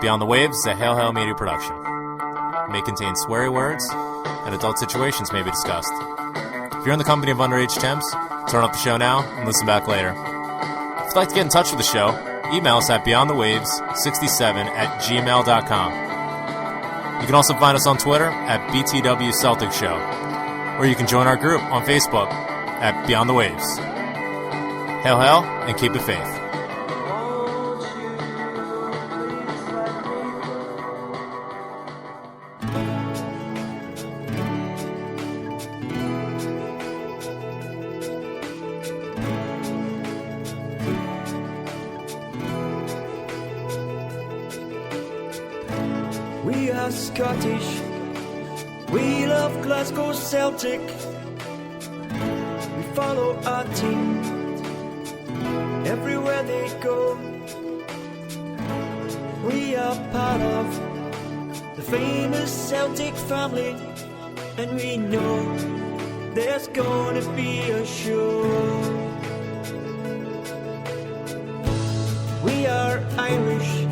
Beyond the Waves is a Hail Hail Media production. It may contain sweary words, and adult situations may be discussed. If you're in the company of underage temps, turn up the show now and listen back later. If you'd like to get in touch with the show, email us at beyondthewaves67@gmail.com. You can also find us on Twitter at BTW Celtic Show, or you can join our group on Facebook at Beyond the Waves. Hail, hail, and keep the faith. We are Scottish, we love Glasgow Celtic, we follow our team everywhere they go. We are part of the famous Celtic family, and we know there's gonna be a show. We are Irish,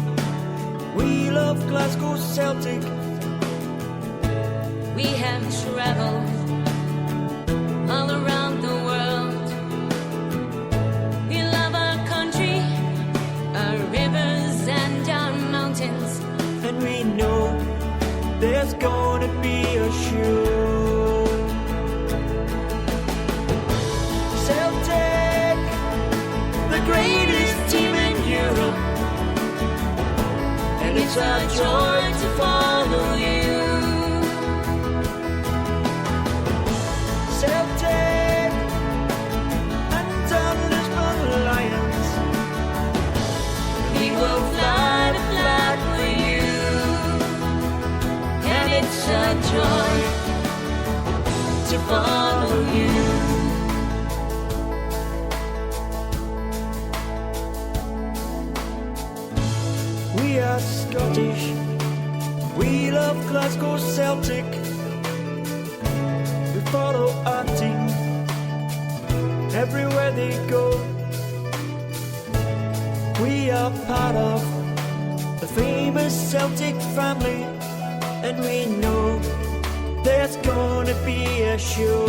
we love Glasgow Celtic. We have traveled all around the world. We love our country, our rivers and our mountains. And we know there's gonna be a show. Celtic, the greatest team in Europe. And it's our joy to follow you. Celtic and our Lisbon Lions, we will fly the flag for you. And it's a joy To follow you. We are Scottish, we love Glasgow Celtic. We follow our team everywhere they go. We are part of the famous Celtic family, and we know there's gonna be a show.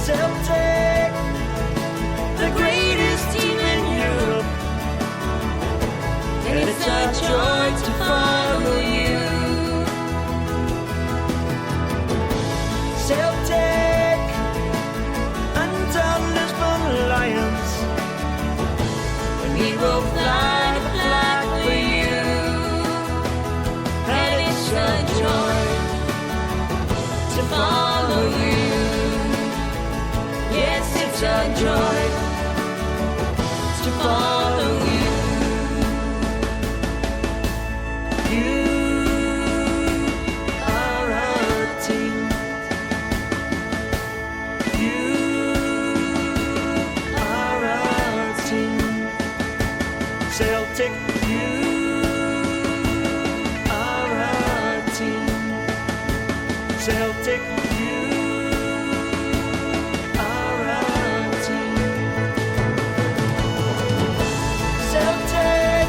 Celtic, the greatest team in Europe. And it's our joy to follow you. Celtic and our Lisbon Lions, and we will fly the flag for you. and it's a joy To follow you. Yes, it's a joy to follow you. You are our team. You are our team. Celtic, you are our team. Celtic, you are our team. Celtic,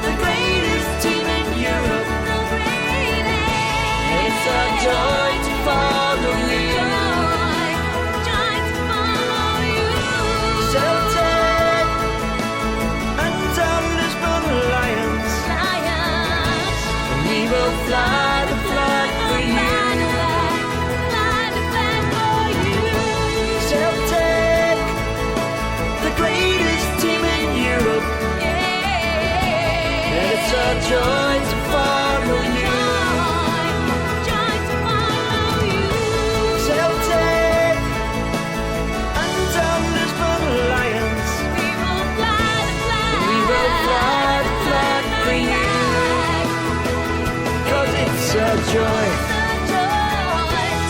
the greatest team in Europe. It's a joy to follow you. Celtic and our Lisbon Lions, we will fly the flag for you. Celtic, the greatest team in Europe. And it's a joy to follow you. Celtic and our Lisbon Lions, we will fly the flag for you. 'Cause it's a joy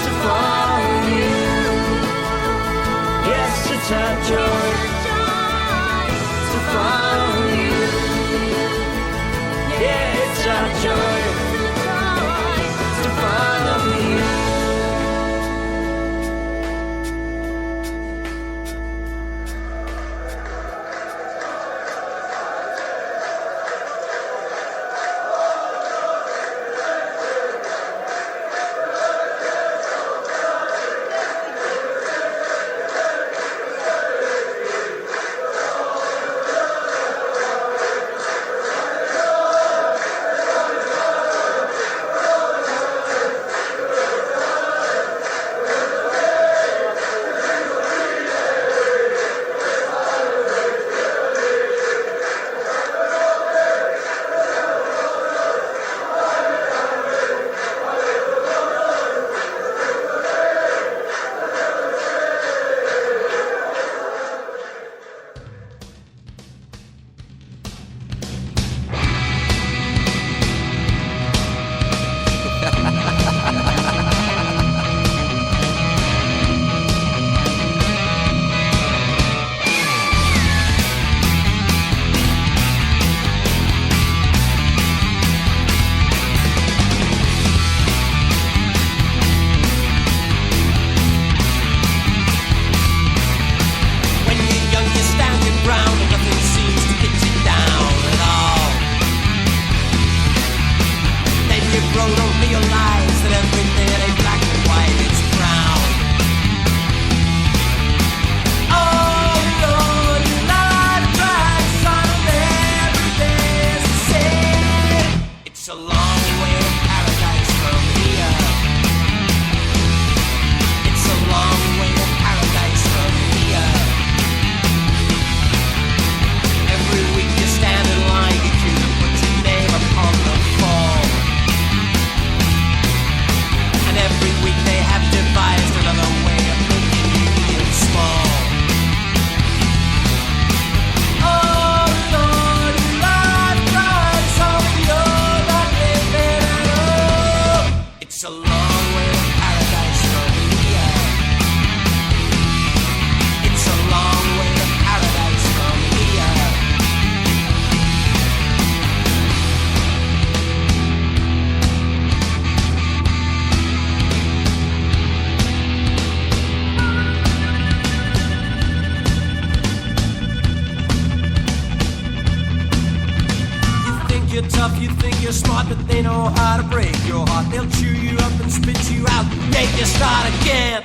to follow you. Yes, it's a joy to follow you. Yeah, it's a joy to follow you. you're tough, you think you're smart, but they know how to break your heart. They'll chew you up and spit you out, make you start again.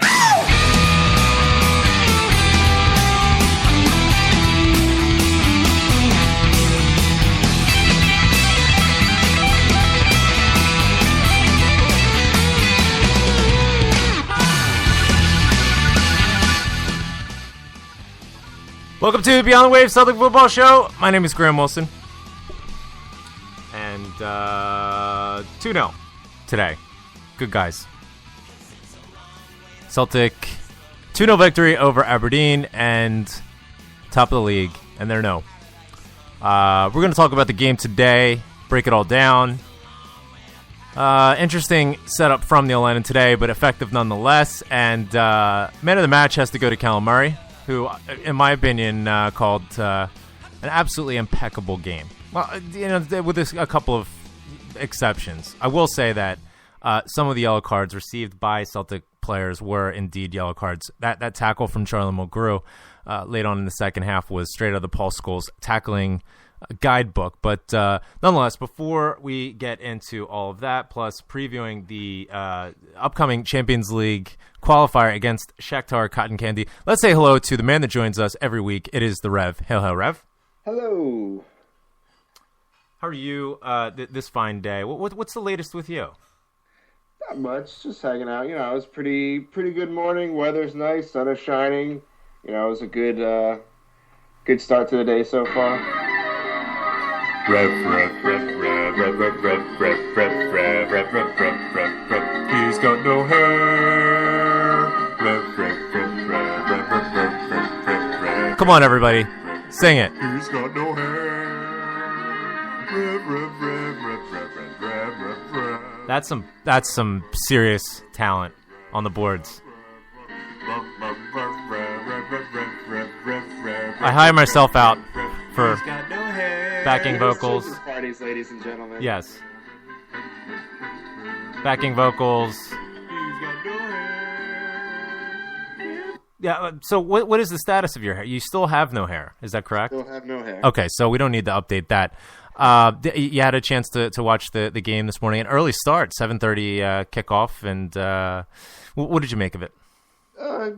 Welcome to the Beyond the Waves Celtic Football Show. My name is Graham Wilson. And 2-0 today. Good guys. Celtic 2-0 victory over Aberdeen and top of the league. And they're no. We're going to talk about the game today. Break it all down. Interesting setup from Neil Lennon today, but effective nonetheless. And man of the match has to go to Callum Murray, who, in my opinion, called an absolutely impeccable game. Well, with a couple of exceptions. I will say that some of the yellow cards received by Celtic players were indeed yellow cards. That tackle from Charlie Mulgrew late on in the second half was straight out of the Paul Scholes tackling guidebook. But nonetheless, before we get into all of that, plus previewing the upcoming Champions League qualifier against Shakhtar Cotton Candy, let's say hello to the man that joins us every week. It is the Rev. Hail, Rev. Hello. How are you this fine day? What's the latest with you? Not much, just hanging out. It was pretty good morning. Weather's nice, sun is shining. It was a good start to the day so far. Rev, rev, rev, rev, rev, rev, rev, rev, rev, rev, rev, rev, rev, rev, rev. He's got no hair. Rev, rev, rev, rev, rev, rev, rev, rev, rev. Come on, everybody. Sing it. He's got no hair. Rev, rev, rev, rev, rev, rev, rev, rev, rev. That's some serious talent on the boards. I hire myself out for backing vocals. Parties, ladies and gentlemen. Yes. Backing vocals. Yeah, so what is the status of your hair? You still have no hair, is that correct? Still have no hair. Okay, so we don't need to update that. You had a chance to watch the game this morning. An early start, 7:30 kickoff, and what did you make of it? I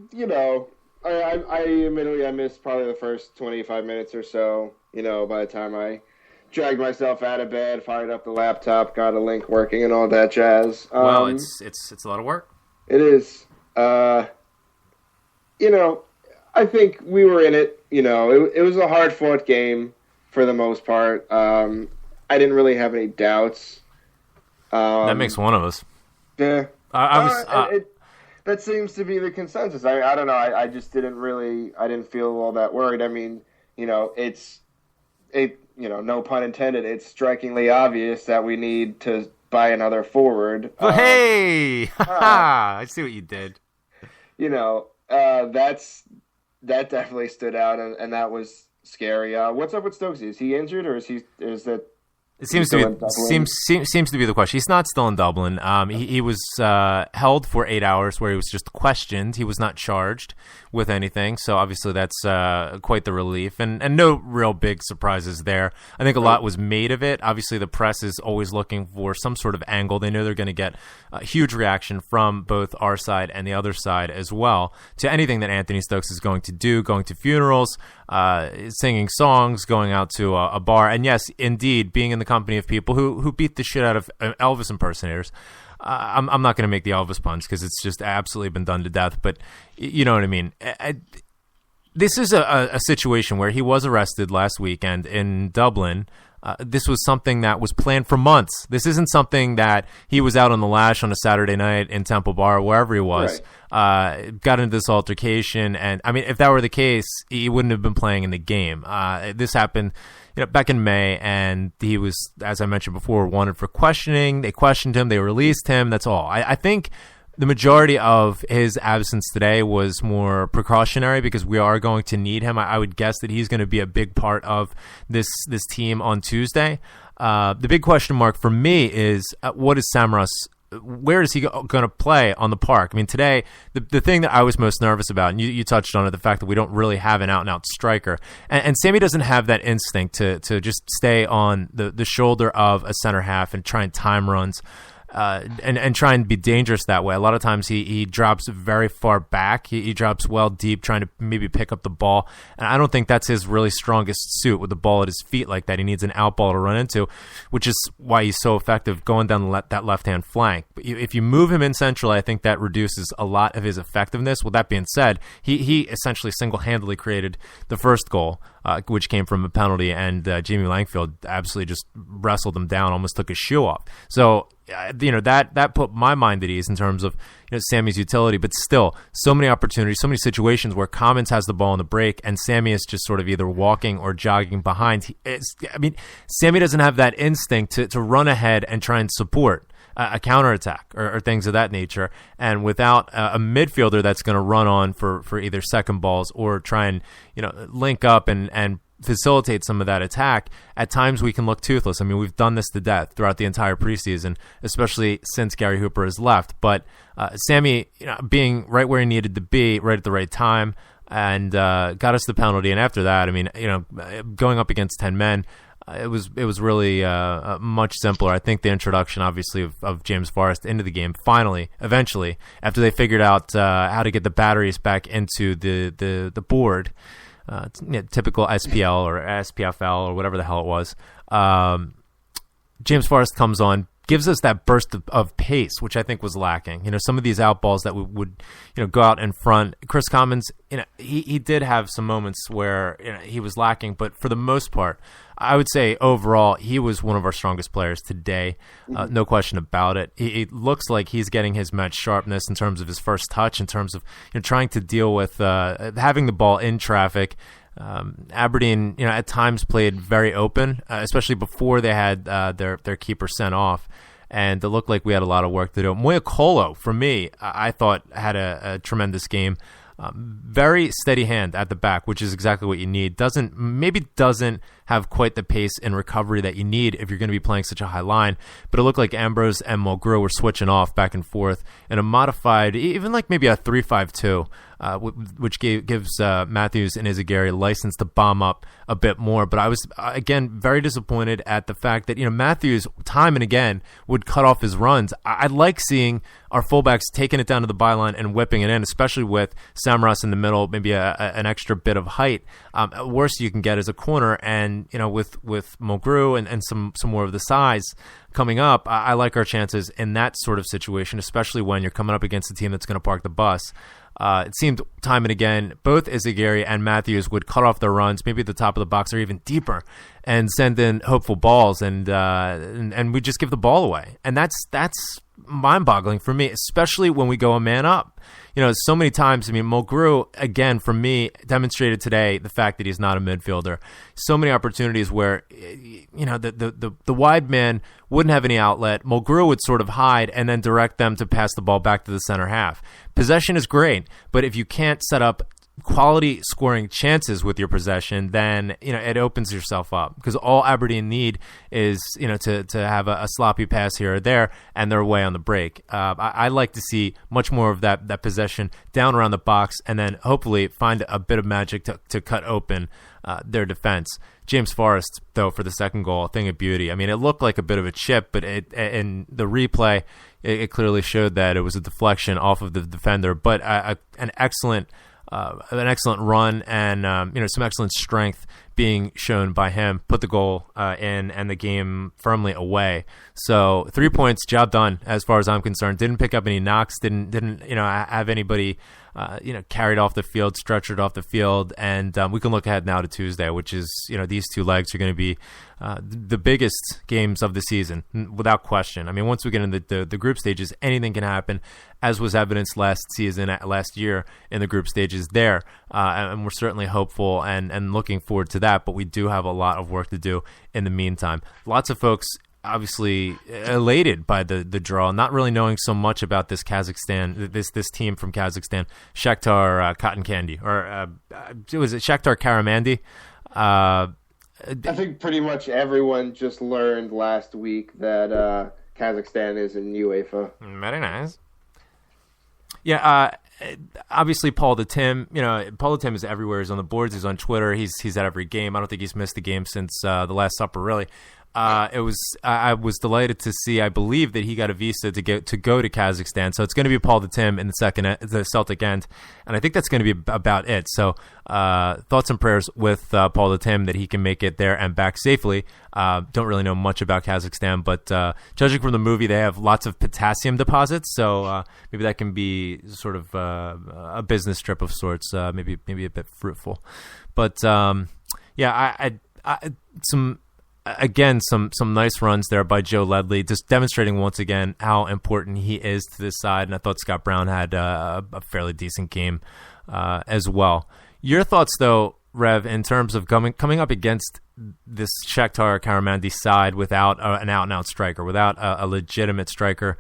admittedly I missed probably the first 25 minutes or so. By the time I dragged myself out of bed, fired up the laptop, got a link working, and all that jazz. Well, it's a lot of work. It is. I think we were in it. It was a hard-fought game for the most part. I didn't really have any doubts. That makes one of us. Yeah. That seems to be the consensus. I don't know. I just I didn't feel all that worried. I mean, no pun intended, it's strikingly obvious that we need to buy another forward. Hey! I see what you did. That definitely stood out, and that was scary. What's up with Stokesy? Is he injured, or is that? It seems to be the question. He's not still in Dublin. He was held for 8 hours, where he was just questioned. He was not charged with anything, so obviously that's quite the relief, and no real big surprises there. I think a lot was made of it. Obviously, the press is always looking for some sort of angle. They know they're going to get a huge reaction from both our side and the other side as well to anything that Anthony Stokes is going to do, going to funerals, singing songs, going out to a bar, and yes, indeed, being in the company of people who beat the shit out of Elvis impersonators. I'm not going to make the Elvis puns because it's just absolutely been done to death, but you know what I mean. This is a situation where he was arrested last weekend in Dublin. This was something that was planned for months. This isn't something that he was out on the lash on a Saturday night in Temple Bar, wherever he was, got into this altercation. And I mean, if that were the case, he wouldn't have been playing in the game. This happened back in May, and he was, as I mentioned before, wanted for questioning. They questioned him. They released him. That's all. I think the majority of his absence today was more precautionary because we are going to need him. I would guess that he's going to be a big part of this team on Tuesday. The big question mark for me is what is Samaras where is he going to play on the park? I mean, today, the thing that I was most nervous about, and you touched on it, the fact that we don't really have an out-and-out striker. And Sammy doesn't have that instinct to just stay on the shoulder of a center half and try and time runs. And try and be dangerous that way. A lot of times he drops very far back. He drops well deep, trying to maybe pick up the ball. And I don't think that's his really strongest suit, with the ball at his feet like that. He needs an out ball to run into, which is why he's so effective going down that left-hand flank. But if you move him in central, I think that reduces a lot of his effectiveness. With that being said, he essentially single-handedly created the first goal, which came from a penalty, and Jamie Langfield absolutely just wrestled him down, almost took his shoe off. So, that put my mind at ease in terms of Sammy's utility, but still, so many opportunities, so many situations where Commons has the ball in the break, and Sammy is just sort of either walking or jogging behind. Sammy doesn't have that instinct to run ahead and try and support a counterattack or things of that nature. And without a midfielder that's going to run on for either second balls or try and link up and facilitate some of that attack, at times we can look toothless. I mean, we've done this to death throughout the entire preseason, especially since Gary Hooper has left. But Sammy, being right where he needed to be, right at the right time, and got us the penalty. And after that, I mean, going up against 10 men, it was really much simpler. I think the introduction, obviously, of James Forrest into the game, eventually, after they figured out how to get the batteries back into the board, typical SPL or SPFL or whatever the hell it was. James Forrest comes on, gives us that burst of pace, which I think was lacking. Some of these out balls that would go out in front. Chris Commons, he did have some moments where he was lacking, but for the most part, I would say overall he was one of our strongest players today. No question about it. It looks like he's getting his match sharpness in terms of his first touch, in terms of trying to deal with having the ball in traffic. Aberdeen, at times played very open, especially before they had their keeper sent off, and it looked like we had a lot of work to do. Moyakolo, for me, I thought had a tremendous game. Very steady hand at the back, which is exactly what you need. Doesn't have quite the pace and recovery that you need if you're going to be playing such a high line, but it looked like Ambrose and Mulgrew were switching off back and forth in a modified, even like maybe a 3-5-2, which gives Matthews and Izagiri license to bomb up a bit more. But I was, again, very disappointed at the fact that Matthews time and again would cut off his runs. I like seeing our fullbacks taking it down to the byline and whipping it in, especially with Samaras in the middle, maybe an extra bit of height. Worst you can get is a corner, and with Mulgrew and some more of the size coming up, I like our chances in that sort of situation, especially when you're coming up against a team that's going to park the bus. It seemed time and again, both Izagiri and Matthews would cut off their runs, maybe at the top of the box or even deeper, and send in hopeful balls, and we just give the ball away. And that's mind-boggling for me, especially when we go a man up. So many times, Mulgrew, again, for me, demonstrated today the fact that he's not a midfielder. So many opportunities where, the wide man wouldn't have any outlet. Mulgrew would sort of hide and then direct them to pass the ball back to the center half. Possession is great, but if you can't set up quality scoring chances with your possession, then it opens yourself up, because all Aberdeen need is to have a sloppy pass here or there, and they're away on the break. I like to see much more of that possession down around the box, and then hopefully find a bit of magic to cut open their defense. James Forrest, though, for the second goal, a thing of beauty. It looked like a bit of a chip, but in the replay, it clearly showed that it was a deflection off of the defender, but an excellent run, and some excellent strength being shown by him. Put the goal in, and the game firmly away. So 3 points, job done as far as I'm concerned. Didn't pick up any knocks. Didn't have anybody carried off the field, stretchered off the field, and we can look ahead now to Tuesday, which is these two legs are going to be the biggest games of the season, without question. Once we get into the group stages, anything can happen, as was evidenced last year in the group stages there, and we're certainly hopeful and looking forward to that, but we do have a lot of work to do in the meantime. Lots of folks obviously elated by the draw, not really knowing so much about this Kazakhstan, this team from Kazakhstan, Shakhtar Cotton Candy, or was it Shakhtar Karamandy? I think pretty much everyone just learned last week that Kazakhstan is in UEFA. Very nice. Yeah, obviously Paul the Tim. Paul the Tim is everywhere. He's on the boards. He's on Twitter. He's at every game. I don't think he's missed a game since the Last Supper. Really, I was delighted to see. I believe that he got a visa to go to Kazakhstan. So it's going to be Paul the Tim in the Celtic end, and I think that's going to be about it. So thoughts and prayers with Paul the Tim that he can make it there and back safely. Don't really know much about Kazakhstan, but judging from the movie, they have lots of potassium deposits. So maybe that can be sort of a business trip of sorts. Maybe a bit fruitful, but yeah, some nice runs there by Joe Ledley, just demonstrating once again how important he is to this side. And I thought Scott Brown had a fairly decent game as well. Your thoughts, though, Rev, in terms of coming up against this Shakhtar Karamandy side without an out-and-out striker, without a legitimate striker.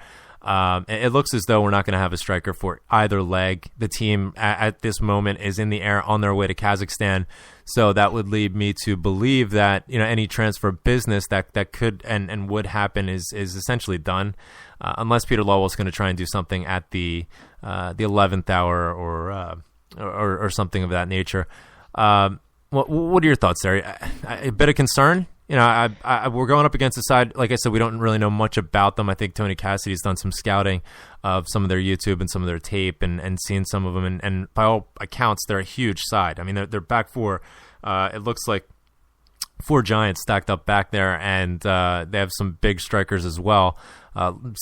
It looks as though we're not going to have a striker for either leg. The team at this moment is in the air on their way to Kazakhstan. So that would lead me to believe that any transfer business that could and would happen is essentially done, unless Peter Lawwell's going to try and do something at the 11th hour or something of that nature. What are your thoughts there? A bit of concern. We're going up against a side, like I said, we don't really know much about them. I think Tony Cassidy's done some scouting of some of their YouTube and some of their tape and seen some of them. And by all accounts, they're a huge side. I mean, they're back four. It looks like four giants stacked up back there, and they have some big strikers as well.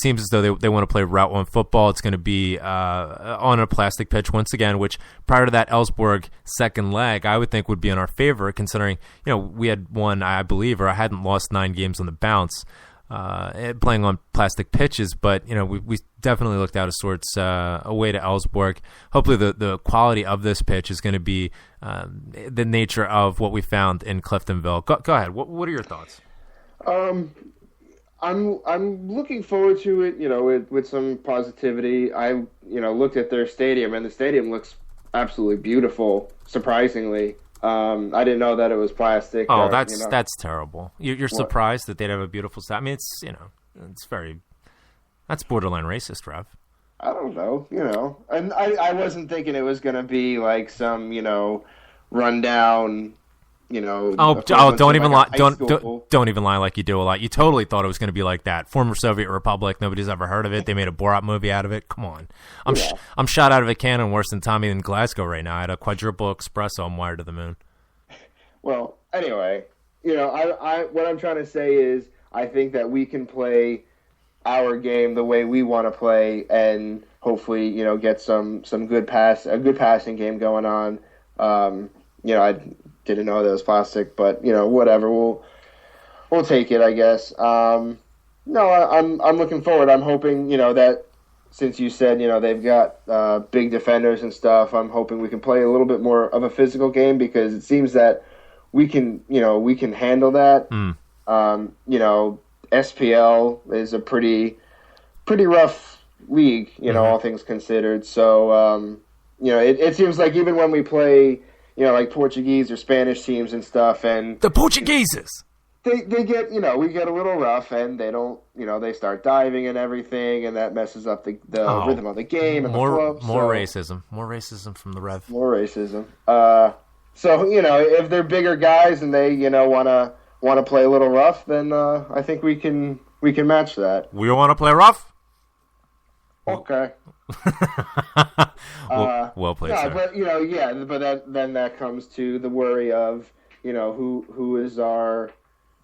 Seems as though they want to play Route 1 football. It's going to be on a plastic pitch once again, which prior to that Ellsborg second leg, I would think would be in our favor, considering we had won, I believe, or I hadn't lost 9 games on the bounce playing on plastic pitches. But we definitely looked out of sorts away to Ellsborg. Hopefully the quality of this pitch is going to be the nature of what we found in Cliftonville. Go ahead. What are your thoughts? I'm looking forward to it, with some positivity. I looked at their stadium, and the stadium looks absolutely beautiful, surprisingly. I didn't know that it was plastic. Oh, that's terrible. You're surprised that they'd have a beautiful stadium? I mean, that's borderline racist, Rev. I don't know, and I wasn't thinking it was going to be like some, rundown, don't even lie. Don't even lie like you do a lot. You totally thought it was going to be like that. Former Soviet Republic. Nobody's ever heard of it. They made a Borat movie out of it. Come on. I'm shot out of a cannon worse than Tommy in Glasgow right now. I had a quadruple espresso. I'm wired to the moon. Well, anyway, I what I'm trying to say is I think that we can play our game the way we want to play, and hopefully, get a good passing game going on. I didn't know that was plastic, but whatever. We'll take it, I guess. No, I'm looking forward. I'm hoping that since you said they've got big defenders and stuff, I'm hoping we can play a little bit more of a physical game, because it seems that we can handle that. SPL is a pretty rough league, all things considered. So it seems like even when we play, like Portuguese or Spanish teams and stuff, and the Portugueses, they get, we get a little rough, and they don't, they start diving and everything, and that messes up the rhythm of the game and the flow. More racism from the Rev. More racism. So if they're bigger guys and they want to play a little rough, then I think we can match that. We want to play rough. Okay. Well played, sir. But but then that comes to the worry of who is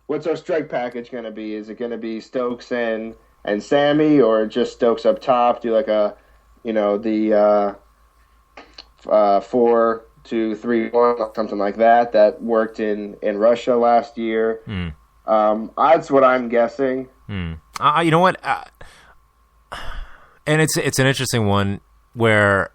what's our strike package going to be? Is it going to be Stokes and Sammy, or just Stokes up top? Do like a the 4-2-3-1, something like that. That worked in Russia last year. That's what I'm guessing. You know what? And it's an interesting one where,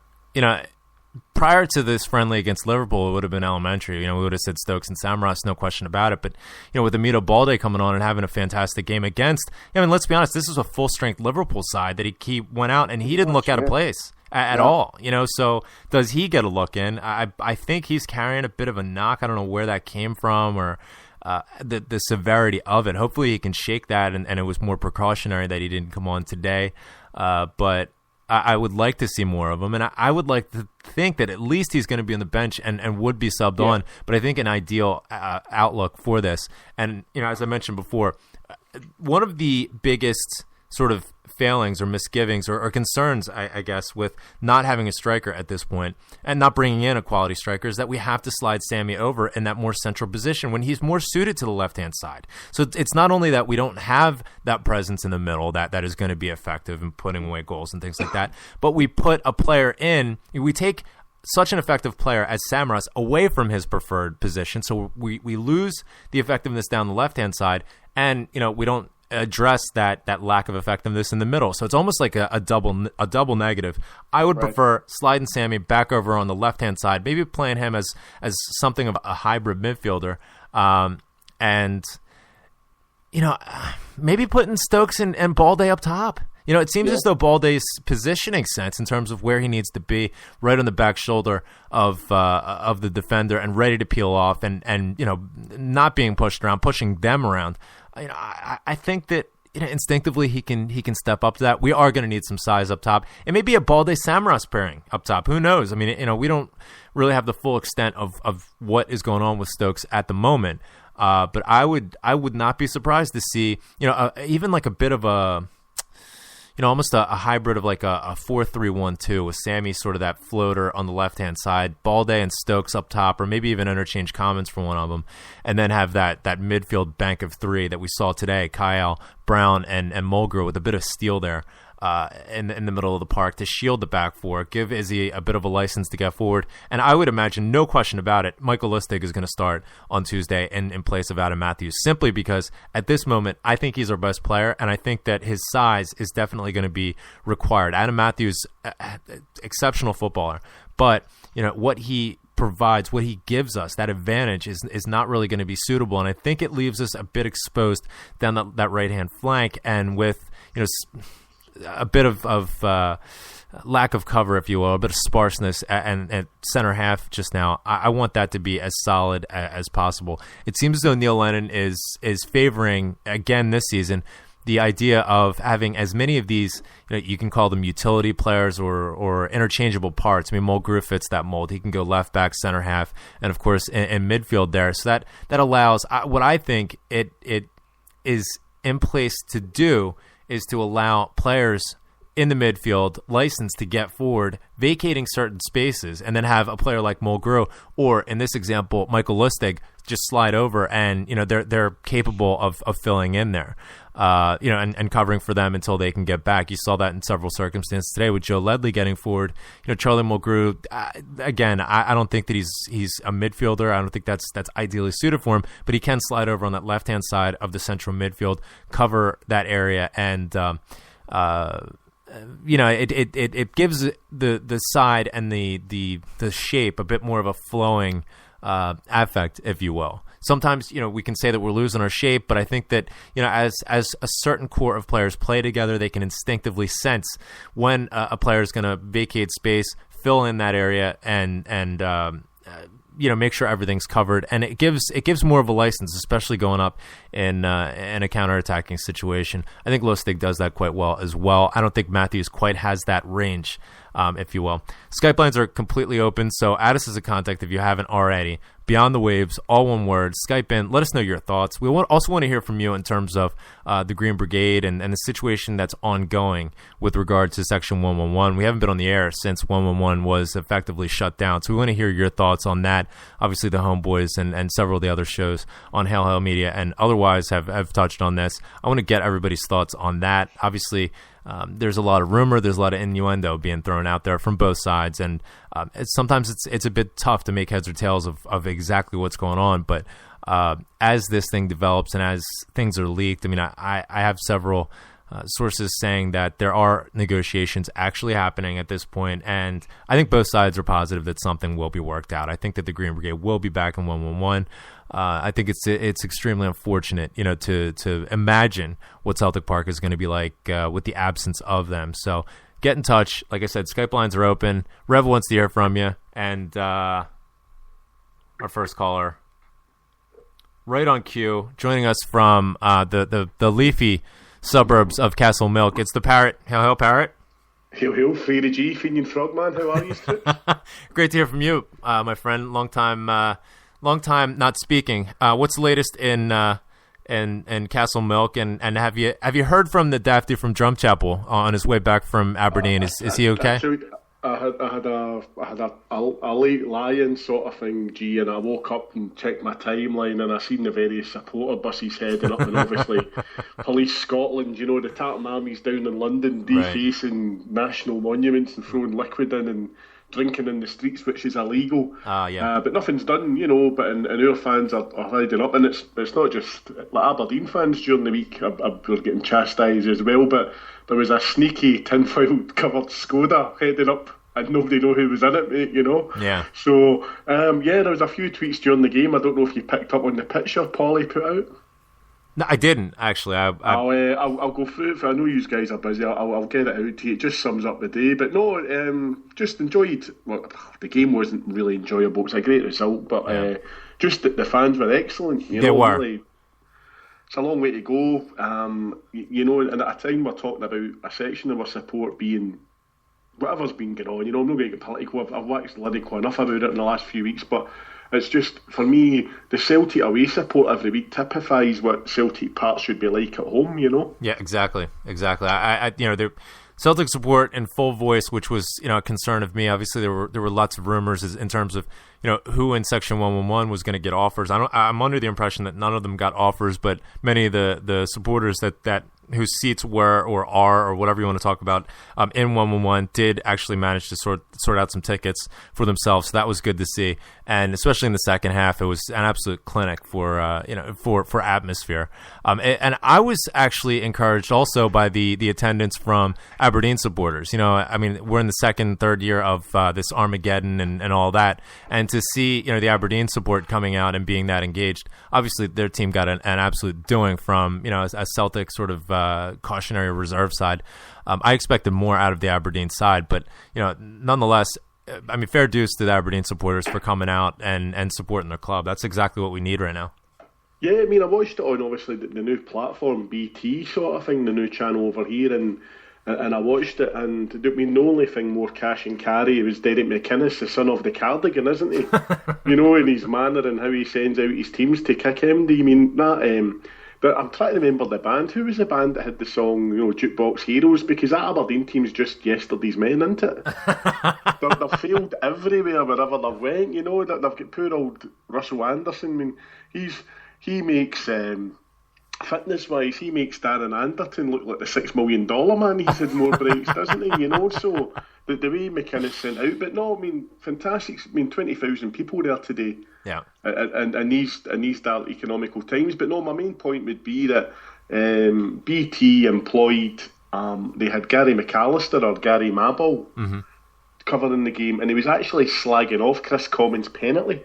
prior to this friendly against Liverpool, it would have been elementary. We would have said Stokes and Samaras, no question about it. But, with Amito Balde coming on and having a fantastic game against, let's be honest, this is a full-strength Liverpool side that he went out and he didn't look out of place at all. So does he get a look in? I think he's carrying a bit of a knock. I don't know where that came from, or the severity of it. Hopefully he can shake that, and it was more precautionary that he didn't come on today. But I would like to see more of him, and I would like to think that at least he's going to be on the bench and would be subbed on. But I think an ideal outlook for this, and as I mentioned before, one of the biggest sort of failings or misgivings or concerns, I guess, with not having a striker at this point and not bringing in a quality striker is that we have to slide Sammy over in that more central position when he's more suited to the left-hand side. So it's not only that we don't have that presence in the middle that is going to be effective in putting away goals and things like that, but we put a player in, we take such an effective player as Samaras away from his preferred position, so we lose the effectiveness down the left-hand side, and we don't address that lack of effectiveness in the middle. So it's almost like a double negative. I would prefer sliding Sammy back over on the left-hand side, maybe playing him as something of a hybrid midfielder, and maybe putting Stokes and Balde up top. It seems as though Balde's position makes sense in terms of where he needs to be, right on the back shoulder of the defender and ready to peel off and not being pushed around, pushing them around. I think that instinctively he can step up to that. We are going to need some size up top. It may be a Balde Samaras pairing up top. Who knows? I mean, we don't really have the full extent of what is going on with Stokes at the moment. But I would not be surprised to see even like a bit of a almost a hybrid of like a 4-3-1-2 with Sammy sort of that floater on the left-hand side, Balde and Stokes up top, or maybe even interchange Commons for one of them, and then have that midfield bank of three that we saw today, Kyle, Brown, and Mulgrew with a bit of steel there in the middle of the park to shield the back four, give Izzy a bit of a license to get forward. And I would imagine, no question about it, Michael Lustig is going to start on Tuesday in place of Adam Matthews, simply because at this moment, I think he's our best player, and I think that his size is definitely going to be required. Adam Matthews, exceptional footballer, but what he provides, what he gives us, that advantage is not really going to be suitable, and I think it leaves us a bit exposed down that right-hand flank, and with a bit of lack of cover, if you will, a bit of sparseness and center half just now. I want that to be as solid as possible. It seems as though Neil Lennon is favoring, again this season, the idea of having as many of these, you can call them utility players or interchangeable parts. I mean, Mulgrew fits that mold. He can go left back, center half, and of course in midfield there. So that allows, what I think it is in place to do is to allow players in the midfield licensed to get forward, vacating certain spaces, and then have a player like Mulgrew, or in this example, Michael Lustig, just slide over, and they're capable of filling in there, and covering for them until they can get back. You saw that in several circumstances today with Joe Ledley getting forward. Charlie Mulgrew, again, I don't think that he's a midfielder. I don't think that's ideally suited for him, but he can slide over on that left-hand side of the central midfield, cover that area, and it gives the side and the shape a bit more of a flowing affect, if you will. Sometimes, we can say that we're losing our shape, but I think that, as a certain core of players play together, they can instinctively sense when a player is going to vacate space, fill in that area, and make sure everything's covered, and it gives more of a license, especially going up in a counterattacking situation. I think Lustig does that quite well as well. I don't think Matthews quite has that range, if you will. Skype lines are completely open, so add us as a contact if you haven't already. Beyond the Waves, all one word. Skype in. Let us know your thoughts. We also want to hear from you in terms of the Green Brigade and the situation that's ongoing with regard to Section 111. We haven't been on the air since 111 was effectively shut down, so we want to hear your thoughts on that. Obviously, the Homeboys and several of the other shows on Hail Hail Media and otherwise have touched on this. I want to get everybody's thoughts on that. Obviously, there's a lot of rumor, there's a lot of innuendo being thrown out there from both sides, and sometimes it's a bit tough to make heads or tails of exactly what's going on. But as this thing develops and as things are leaked, I mean, I have several sources saying that there are negotiations actually happening at this point, and I think both sides are positive that something will be worked out. I think that the Green Brigade will be back in 111. I think it's extremely unfortunate, to imagine what Celtic Park is going to be like with the absence of them. So get in touch. Like I said, Skype lines are open. Rev wants to hear from you, and our first caller right on cue, joining us from the leafy suburbs of Castle Milk. It's the Parrot. Hail, Parrot. Hail, Free G, Fenian Frogman. How are you, Great to hear from you, my friend. Long time not speaking. What's the latest in Castle Milk, and have you heard from the Dafty from Drum Chapel on his way back from Aberdeen? Is he okay? I had a late lie-in sort of thing, G, and I woke up and checked my timeline and I seen the various supporter buses heading up, and obviously Police Scotland, you know, the Tartan Army's down in London defacing national monuments and throwing liquid in and drinking in the streets, which is illegal. But nothing's done, you know. But and our fans are riding up, and it's not just like Aberdeen fans during the week. We're getting chastised as well. But there was a sneaky tinfoil covered Skoda heading up, and nobody knew who was in it, mate. You know. Yeah. So there was a few tweets during the game. I don't know if you picked up on the picture Paulie put out. No, I didn't actually. I'll go through it. I know you guys are busy. I'll get it out to you. It just sums up the day. But no, just enjoyed. Well, the game wasn't really enjoyable. It was a great result, but just the fans were excellent. You know, they were. Really, it's a long way to go. You know, and at a time we're talking about a section of our support being whatever's been going on. You know, I'm not going to get political. I've waxed lyrical enough about it in the last few weeks, but it's just, for me, the Celtic away support every week typifies what Celtic Park should be like at home, you know? Yeah, exactly. I the Celtic support in full voice, which was, you know, a concern of me. Obviously, there were lots of rumors in terms of, you know, who in Section 111 was going to get offers. I'm under the impression that none of them got offers, but many of the supporters that whose seats were or are or whatever you want to talk about in 111 did actually manage to sort out some tickets for themselves. So that was good to see, and especially in the second half, it was an absolute clinic for for atmosphere. And I was actually encouraged also by the attendance from Aberdeen supporters. You know, I mean, we're in the second, third year of this Armageddon and all that, and to see, you know, the Aberdeen support coming out and being that engaged. Obviously, their team got an absolute doing from, you know, a Celtic sort of cautionary reserve side. I expected more out of the Aberdeen side, but, you know, nonetheless, I mean, fair dues to the Aberdeen supporters for coming out and supporting their club. That's exactly what we need right now. Yeah, I mean, I watched it on, obviously, the new platform, BT sort of thing, the new channel over here, and I watched it, and I mean, the only thing more cash and carry was Derek McInnes, the son of the Cardigan, isn't he? You know, in his manner and how he sends out his teams to kick him. Do you mean that? But I'm trying to remember the band. Who was the band that had the song, you know, Jukebox Heroes? Because that Aberdeen team's just yesterday's men, isn't it? They've failed everywhere wherever they've went. You know, they've got poor old Russell Anderson. I mean, he makes fitness-wise, he makes Darren Anderton look like the $6 million man. He's had more breaks, doesn't he? You know, so the way McInnes sent out, but no, I mean, fantastic. I mean, 20,000 people there today. Yeah. And these dark economical times. But no, my main point would be that BT employed, they had Gary McAllister or Gary Mabel covering the game, and he was actually slagging off Chris Commons' penalty.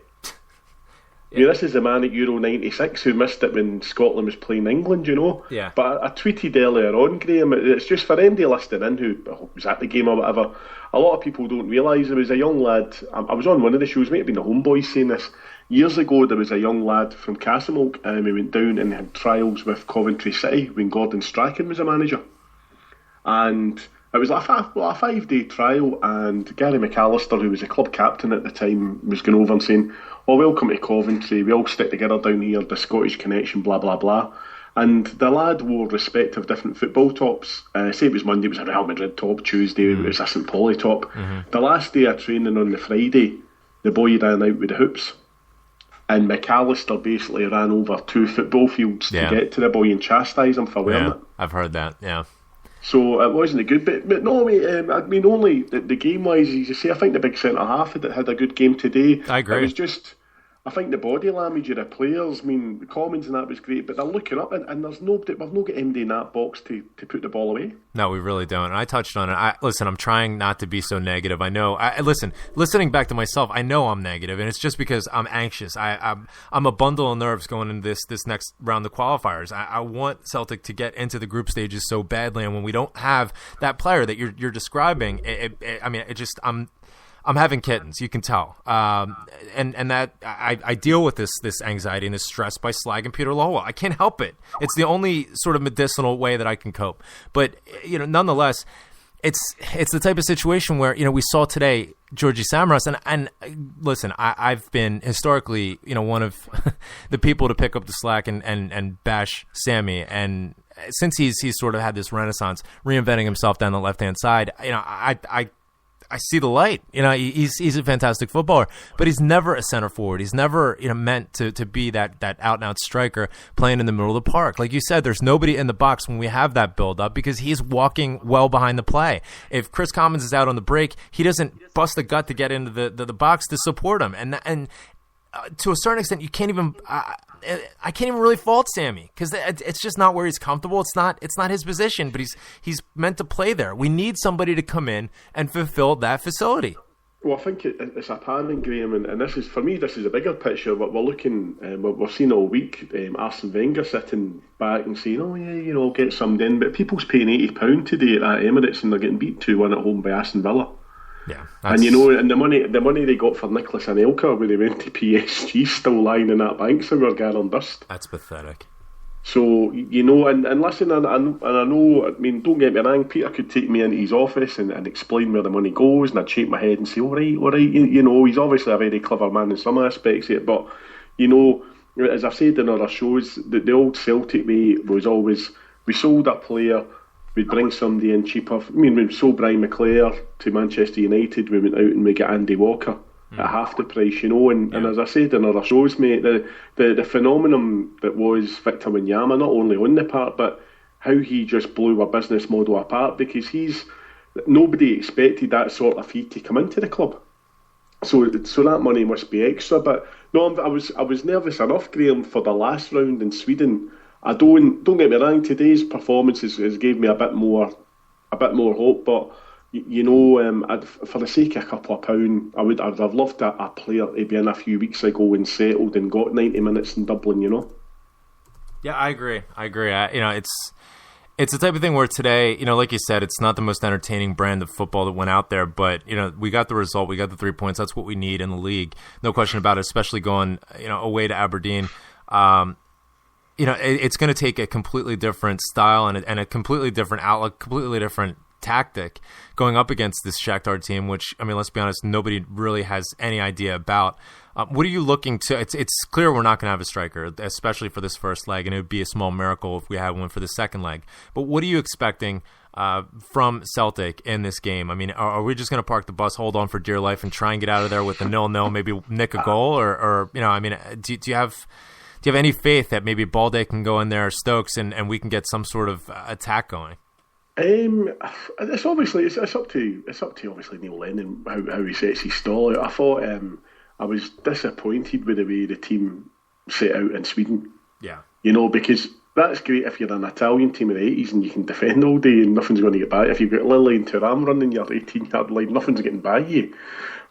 Yeah, this is the man at Euro 96 who missed it when Scotland was playing England, you know. Yeah. But I tweeted earlier on, Graham, it's just for anybody listening in who was at the game or whatever, a lot of people don't realise there was a young lad, I was on one of the shows, might have been the Homeboys saying this, years ago there was a young lad from Castlemilk, and he went down and had trials with Coventry City when Gordon Strachan was a manager. And it was like a 5-day trial, and Gary McAllister, who was the club captain at the time, was going over and saying, "Oh, welcome to Coventry, we all stick together down here, the Scottish connection, blah, blah, blah." And the lad wore respective different football tops. Say it was Monday, it was a Real Madrid top, Tuesday it was a St. Pauli top. The last day of training on the Friday, the boy ran out with the hoops. And McAllister basically ran over 2 football fields to get to the boy and chastise him for wearing it. I've heard that, yeah. So it wasn't a good, but no, mate, I mean, only the game-wise, as you say, I think the big centre-half had a good game today. I agree. It was just, I think the body language of the players, I mean, the Commons and that was great, but they're looking up, and there's we've not got MD in that box to put the ball away. No, we really don't. And I touched on it. Listen, I'm trying not to be so negative. I know. Listening back to myself, I know I'm negative, and it's just because I'm anxious. I'm a bundle of nerves going into this next round of qualifiers. I want Celtic to get into the group stages so badly, and when we don't have that player that you're describing, I'm having kittens. You can tell. And that I deal with this anxiety and this stress by slagging Peter Lowell. I can't help it. It's the only sort of medicinal way that I can cope. But nonetheless, it's the type of situation where we saw today Georgie Samaras, and listen, I've been historically one of the people to pick up the slack and bash Sammy, and since he's sort of had this renaissance, reinventing himself down the left hand side, I see the light. He's a fantastic footballer, but he's never a center forward. He's never meant to be that out and out striker playing in the middle of the park. Like you said, there's nobody in the box when we have that build up because he's walking well behind the play. If Chris Commons is out on the break, he doesn't bust the gut to get into the box to support him, and to a certain extent, you can't even. I can't even really fault Sammy because it's just not where he's comfortable. It's not his position, but he's meant to play there. We need somebody to come in and fulfill that facility. Well, I think it's apparent, Graham, and this is, for me, this is a bigger picture. But we're looking, we've seen all week Arsene Wenger sitting back and saying, "Oh yeah, I'll get somebody in." But people's paying £80 today at Emirates, and they're getting beat 2-1 at home by Aston Villa. Yeah, and and the money they got for Nicholas Anelka when they went to PSG still lying in that bank somewhere, gathering dust. That's pathetic. So and listen, and I know. I mean, don't get me wrong. Peter could take me into his office and explain where the money goes, and I'd shake my head and say, "All right." He's obviously a very clever man in some aspects of it, but as I've said in other shows, the old Celtic way was always we sold a player. We'd bring somebody in cheaper. I mean, we sold Brian McClare to Manchester United. We went out and we got Andy Walker at half the price, And as I said in other shows, mate, the phenomenon that was Victor Wanyama, not only on the park, but how he just blew our business model apart because nobody expected that sort of fee to come into the club. So that money must be extra. But no, I was nervous enough, Graham, for the last round in Sweden. I don't get me wrong. Today's performance has gave me a bit more hope. But for the sake of a couple of £, I'd have loved a player to be in a few weeks ago and settled and got 90 minutes in Dublin. Yeah, I agree. It's the type of thing where today, like you said, it's not the most entertaining brand of football that went out there, but we got the result, we got the 3 points. That's what we need in the league, no question about it. Especially going away to Aberdeen. It's going to take a completely different style and a completely different outlook, completely different tactic going up against this Shakhtar team, which, I mean, let's be honest, nobody really has any idea about. What are you looking to? It's clear we're not going to have a striker, especially for this first leg, and it would be a small miracle if we had one for the second leg. But what are you expecting from Celtic in this game? I mean, are we just going to park the bus, hold on for dear life, and try and get out of there with a 0-0, maybe nick a goal? Or I mean, do you have any faith that maybe Balde can go in there, or Stokes, and we can get some sort of attack going? It's up to obviously Neil Lennon how he sets his stall out. I thought I was disappointed with the way the team set out in Sweden. Yeah, because that's great if you're an Italian team in the 80s and you can defend all day and nothing's going to get by. If you've got Lily and Thuram running your 18-yard line, nothing's getting by you.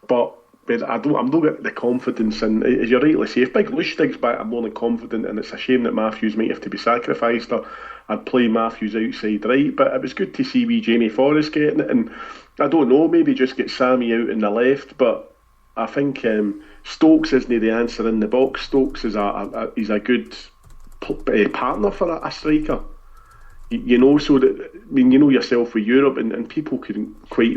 But I'm not getting the confidence, and as you rightly say, if Big Lustig's back, I'm more than confident, and it's a shame that Matthews might have to be sacrificed, or I'd play Matthews outside right, but it was good to see wee Jamie Forrest getting it, and I don't know, maybe just get Sammy out in the left, but I think Stokes isn't the answer in the box. Stokes is he's a good partner for a striker. So that, I mean, yourself with Europe, and people couldn't quite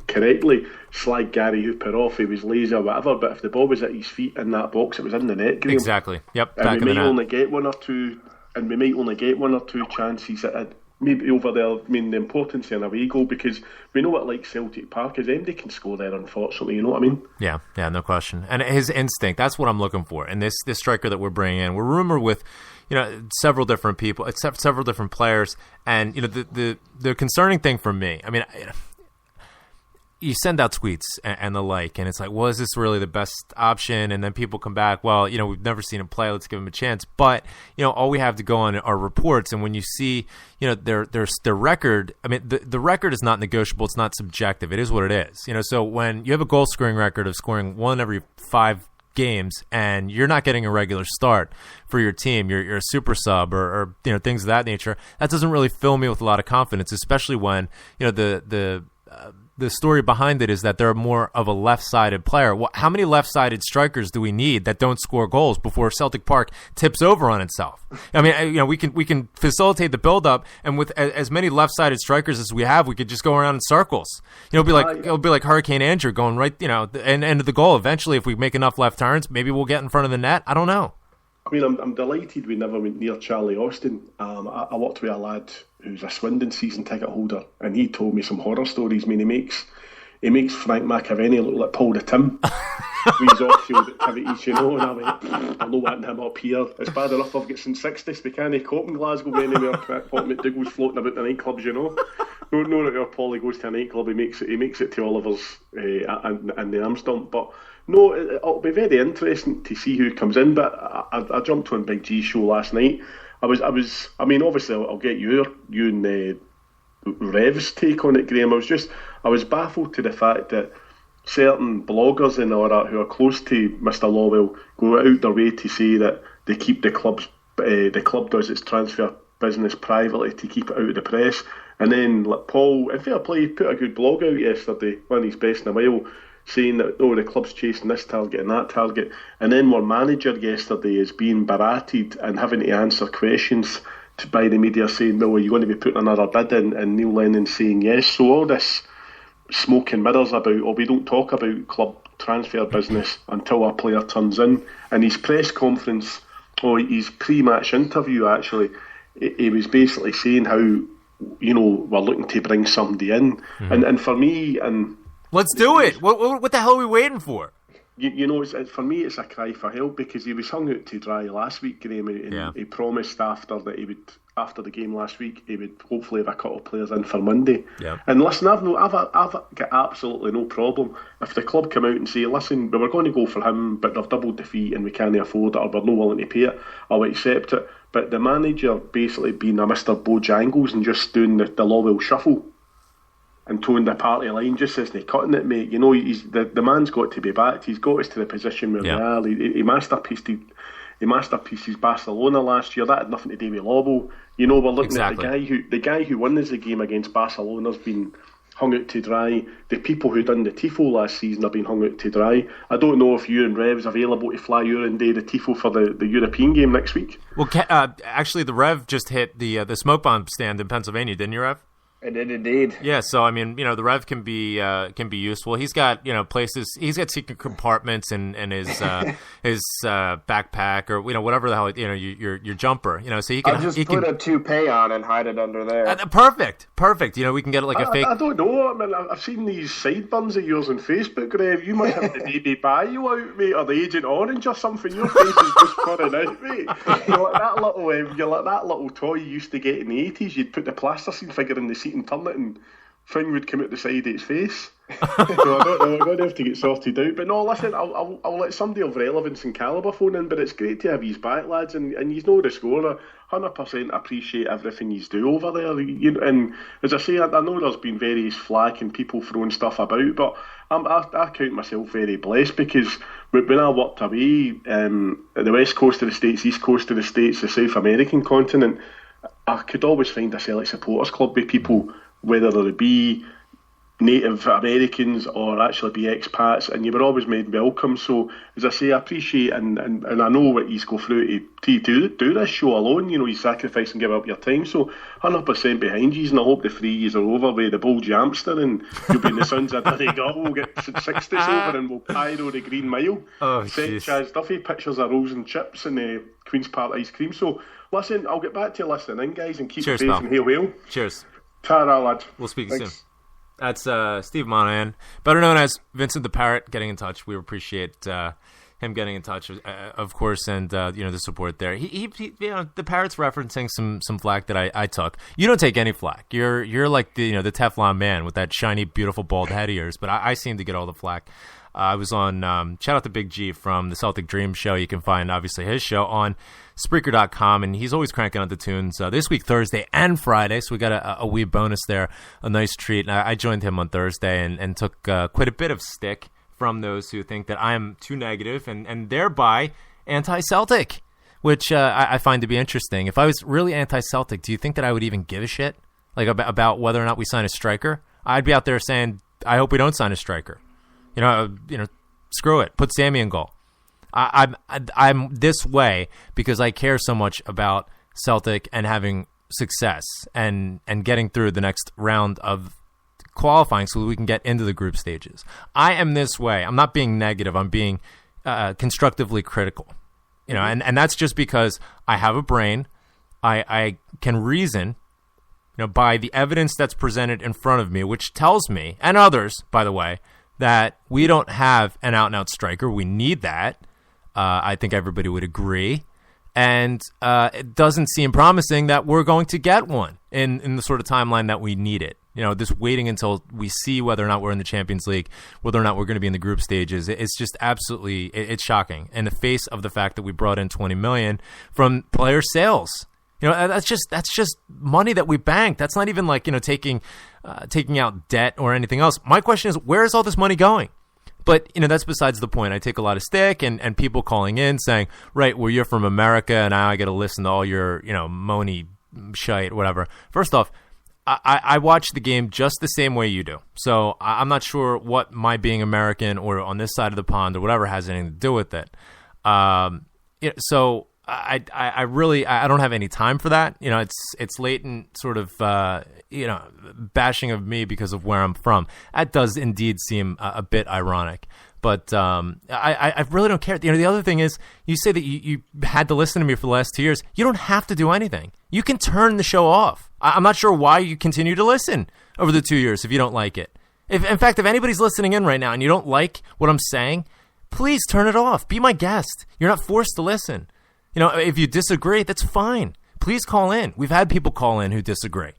correctly slag Gary Hooper off. He was lazy or whatever, but if the ball was at his feet in that box, it was in the net. Graham. Exactly. Yep. And we might only get one or two chances at maybe over there. I mean, the importance of an away goal, because we know what like Celtic Park is. Anybody can score there, unfortunately. You know what I mean? Yeah, no question. And his instinct—that's what I'm looking for. And this striker that we're bringing in, we're rumored with, several different people, except several different players. And the concerning thing for me, I mean, you send out tweets and the like, and it's like, well, is this really the best option? And then people come back, well, we've never seen him play, let's give him a chance. But all we have to go on are reports, and when you see their record, I mean, the record is not negotiable, it's not subjective, it is what it is. So when you have a goal scoring record of scoring one every 5 games and you're not getting a regular start for your team, you're a super sub or things of that nature, that doesn't really fill me with a lot of confidence, especially when the the story behind it is that they're more of a left-sided player. How many left-sided strikers do we need that don't score goals before Celtic Park tips over on itself? I mean, we can facilitate the build-up, and with as many left-sided strikers as we have, we could just go around in circles. It'll be like Hurricane Andrew going right, and end of the goal. Eventually, if we make enough left turns, maybe we'll get in front of the net. I don't know. I mean, I'm delighted we never went near Charlie Austin. I worked with a lad who's a Swindon season ticket holder, and he told me some horror stories. I mean, he makes Frank McAvenny look like Paul the Tim. He's off-field activities, and I went, I'm not wanting him up here. It's bad enough I've got some 60s. We can't cope in Glasgow anywhere. Paul McDougall's floating about the nightclubs, Don't know that Paulie goes to a nightclub. He makes it to Oliver's and the Armstump, but. No, it'll be very interesting to see who comes in. But I jumped on Big G's show last night. I mean, obviously, I'll get you and Rev's take on it, Graham. I was baffled to the fact that certain bloggers and all that who are close to Mr. Lawwell go out their way to say that they keep the club does its transfer business privately to keep it out of the press. And then Paul, in fair play, put a good blog out yesterday, one of his best in a while, saying that the club's chasing this target and that target, and then our manager yesterday is being berated and having to answer questions by the media saying, "No, are you going to be putting another bid in?" And Neil Lennon saying yes. So all this smoke and mirrors about, we don't talk about club transfer business until a player turns in. And his press conference, his pre-match interview actually, he was basically saying how we're looking to bring somebody in, and for me and. Let's do it. What the hell are we waiting for? For me, it's a cry for help because he was hung out to dry last week, Graham. And he promised after the game last week, he would hopefully have a couple of players in for Monday. Yeah. And listen, I've got absolutely no problem if the club come out and say, listen, we were going to go for him, but they've doubled the fee and we can't afford it, or we're not willing to pay it. I'll accept it. But the manager basically being a Mr. Bojangles and just doing the Lawwell shuffle and towing the party line just isn't cutting it, mate. He's the man's got to be backed. He's got us to the position where we are. He masterpieced Barcelona last year. That had nothing to do with Lawwell. We're looking at the guy who won us the game against Barcelona's been hung out to dry. The people who done the Tifo last season have been hung out to dry. I don't know if you and Rev's available to fly you and do the Tifo for the European game next week. Well, actually, the Rev just hit the smoke bomb stand in Pennsylvania, didn't you, Rev? I did indeed. Yeah, so I mean, the Rev can be useful. He's got places. He's got secret compartments in his backpack or whatever the hell your jumper. So he can. I'll just put a toupee on and hide it under there. Perfect. We can get it like a fake. I don't know. I mean, I've seen these sideburns of yours on Facebook, Rev. You might have the baby bio out, mate, or the Agent Orange or something. Your face is just pouring out, mate. You're like that little toy you used to get in the 80s. You'd put the plasticine figure in the seat and turn it, and thing would come out the side of its face. So I don't know, we're going to have to get sorted out. But no, listen, I'll let somebody of relevance and calibre phone in, but it's great to have you back, lads, and you know the score. 100% appreciate everything you do over there. And as I say, I know there's been various flack and people throwing stuff about, but I count myself very blessed because when I worked away at the west coast of the States, east coast of the States, the South American continent, I could always find a Celtic supporters club with people, whether they be Native Americans or actually be expats, and you were always made welcome. So, as I say, I appreciate and I know what you go through to do this show alone. You sacrifice and give up your time. So, 100% behind you, and I hope the 3 years are over with the Bulge Amster, and you'll be in the Sons of Donegal. We'll get 60s over and we'll pyro the Green Mile. Send Chaz Duffy pictures of rolls and chips and Queen's Park ice cream. So, listen, I'll get back to you listening in, guys, and keep faith and hail whale. Cheers. Ta-ra, lad. We'll speak soon. That's Steve Monahan, better known as Vincent the Parrot, getting in touch. We appreciate him getting in touch, of course, and the support there. He the Parrot's referencing some flack that I took. You don't take any flack. You're like the Teflon man with that shiny, beautiful bald head of yours. But I seem to get all the flack. I was on, shout out to Big G from the Celtic Dream show. You can find, obviously, his show on Spreaker.com, and he's always cranking out the tunes this week, Thursday and Friday, so we got a wee bonus there, a nice treat. And I joined him on Thursday and took quite a bit of stick from those who think that I'm too negative and thereby anti-Celtic, which I find to be interesting. If I was really anti-Celtic, do you think that I would even give a shit about whether or not we sign a striker? I'd be out there saying, I hope we don't sign a striker. Screw it. Put Sammy in goal. I'm this way because I care so much about Celtic and having success and getting through the next round of qualifying so that we can get into the group stages. I am this way. I'm not being negative. I'm being constructively critical. And that's just because I have a brain. I can reason, by the evidence that's presented in front of me, which tells me, and others, by the way, that we don't have an out-and-out striker. We need that. I think everybody would agree. And it doesn't seem promising that we're going to get one in the sort of timeline that we need it. This waiting until we see whether or not we're in the Champions League, whether or not we're going to be in the group stages. It's just absolutely, it's shocking. In the face of the fact that we brought in $20 million from player sales. That's just money that we banked. That's not even like, taking out debt or anything else. My question is, where is all this money going? But, that's besides the point. I take a lot of stick and people calling in saying, right, well, you're from America and now I got to listen to all your, moany shite, whatever. First off, I watch the game just the same way you do. So I'm not sure what my being American or on this side of the pond or whatever has anything to do with it. So I really don't have any time for that. It's latent sort of, bashing of me because of where I'm from. That does indeed seem a bit ironic. But I really don't care. The other thing is, you say that you had to listen to me for the last 2 years. You don't have to do anything. You can turn the show off. I'm not sure why you continue to listen over the 2 years if you don't like it. In fact, if anybody's listening in right now and you don't like what I'm saying, please turn it off. Be my guest. You're not forced to listen. If you disagree, that's fine. Please call in. We've had people call in who disagree.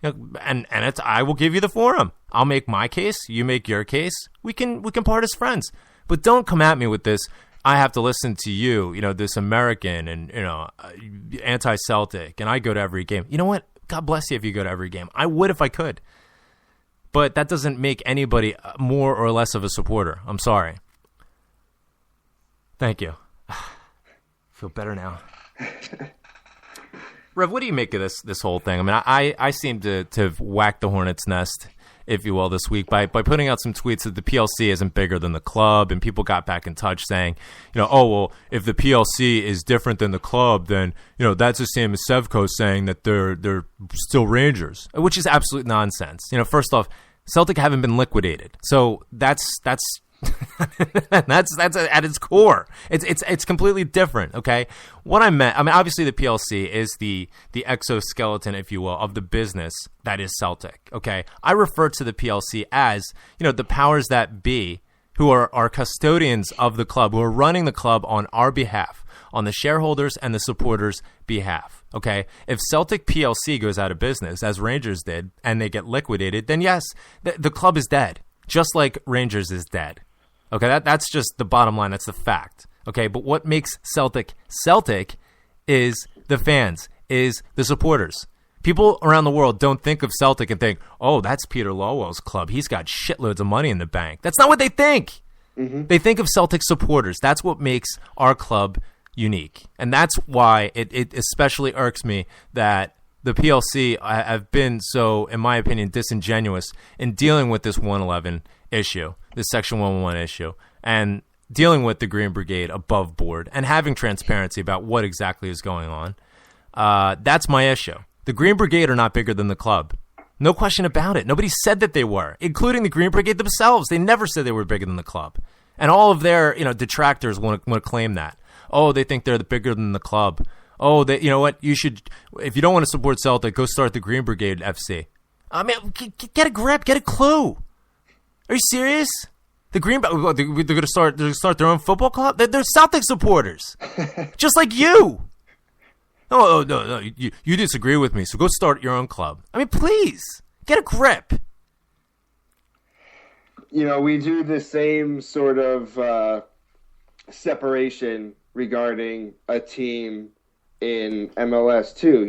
And I will give you the forum. I'll make my case. You make your case. We can part as friends. But don't come at me with this. I have to listen to you. This American and anti-Celtic. And I go to every game. You know what? God bless you if you go to every game. I would if I could. But that doesn't make anybody more or less of a supporter. I'm sorry. Thank you. Feel better now. Rev, what do you make of this whole thing? I mean, I seem to have whacked the hornet's nest, if you will, this week by putting out some tweets that the PLC isn't bigger than the club, and people got back in touch saying, oh, well, if the PLC is different than the club, then, that's the same as Sevco saying that they're still Rangers, which is absolute nonsense. First off, Celtic haven't been liquidated. So that's that's at its core. It's completely different. Okay, what I meant. I mean, obviously the PLC is the exoskeleton, if you will, of the business that is Celtic. Okay, I refer to the PLC as the powers that be, who are custodians of the club, who are running the club on our behalf, on the shareholders and the supporters' behalf. Okay, if Celtic PLC goes out of business, as Rangers did, and they get liquidated, then yes, the club is dead, just like Rangers is dead. Okay, that's just the bottom line. That's the fact. Okay, but what makes Celtic is the fans, is the supporters. People around the world don't think of Celtic and think, oh, that's Peter Lowell's club. He's got shitloads of money in the bank. That's not what they think. Mm-hmm. They think of Celtic supporters. That's what makes our club unique. And that's why it especially irks me that the PLC have been so, in my opinion, disingenuous in dealing with this 111 issue, this Section 111 issue, and dealing with the Green Brigade above board and having transparency about what exactly is going on. That's my issue. The Green Brigade are not bigger than the club. No question about it. Nobody said that they were, including the Green Brigade themselves. They never said they were bigger than the club. And all of their detractors want to claim that. Oh, they think they're bigger than the club. Oh, you know what? You should, if you don't want to support Celtic, go start the Green Brigade FC. I mean, get a grip, get a clue. Are you serious? The Green, they're going to start their own football club. They're Celtic supporters, just like you. No, you disagree with me, so go start your own club. I mean, please get a grip. We do the same sort of separation regarding a team in MLS too,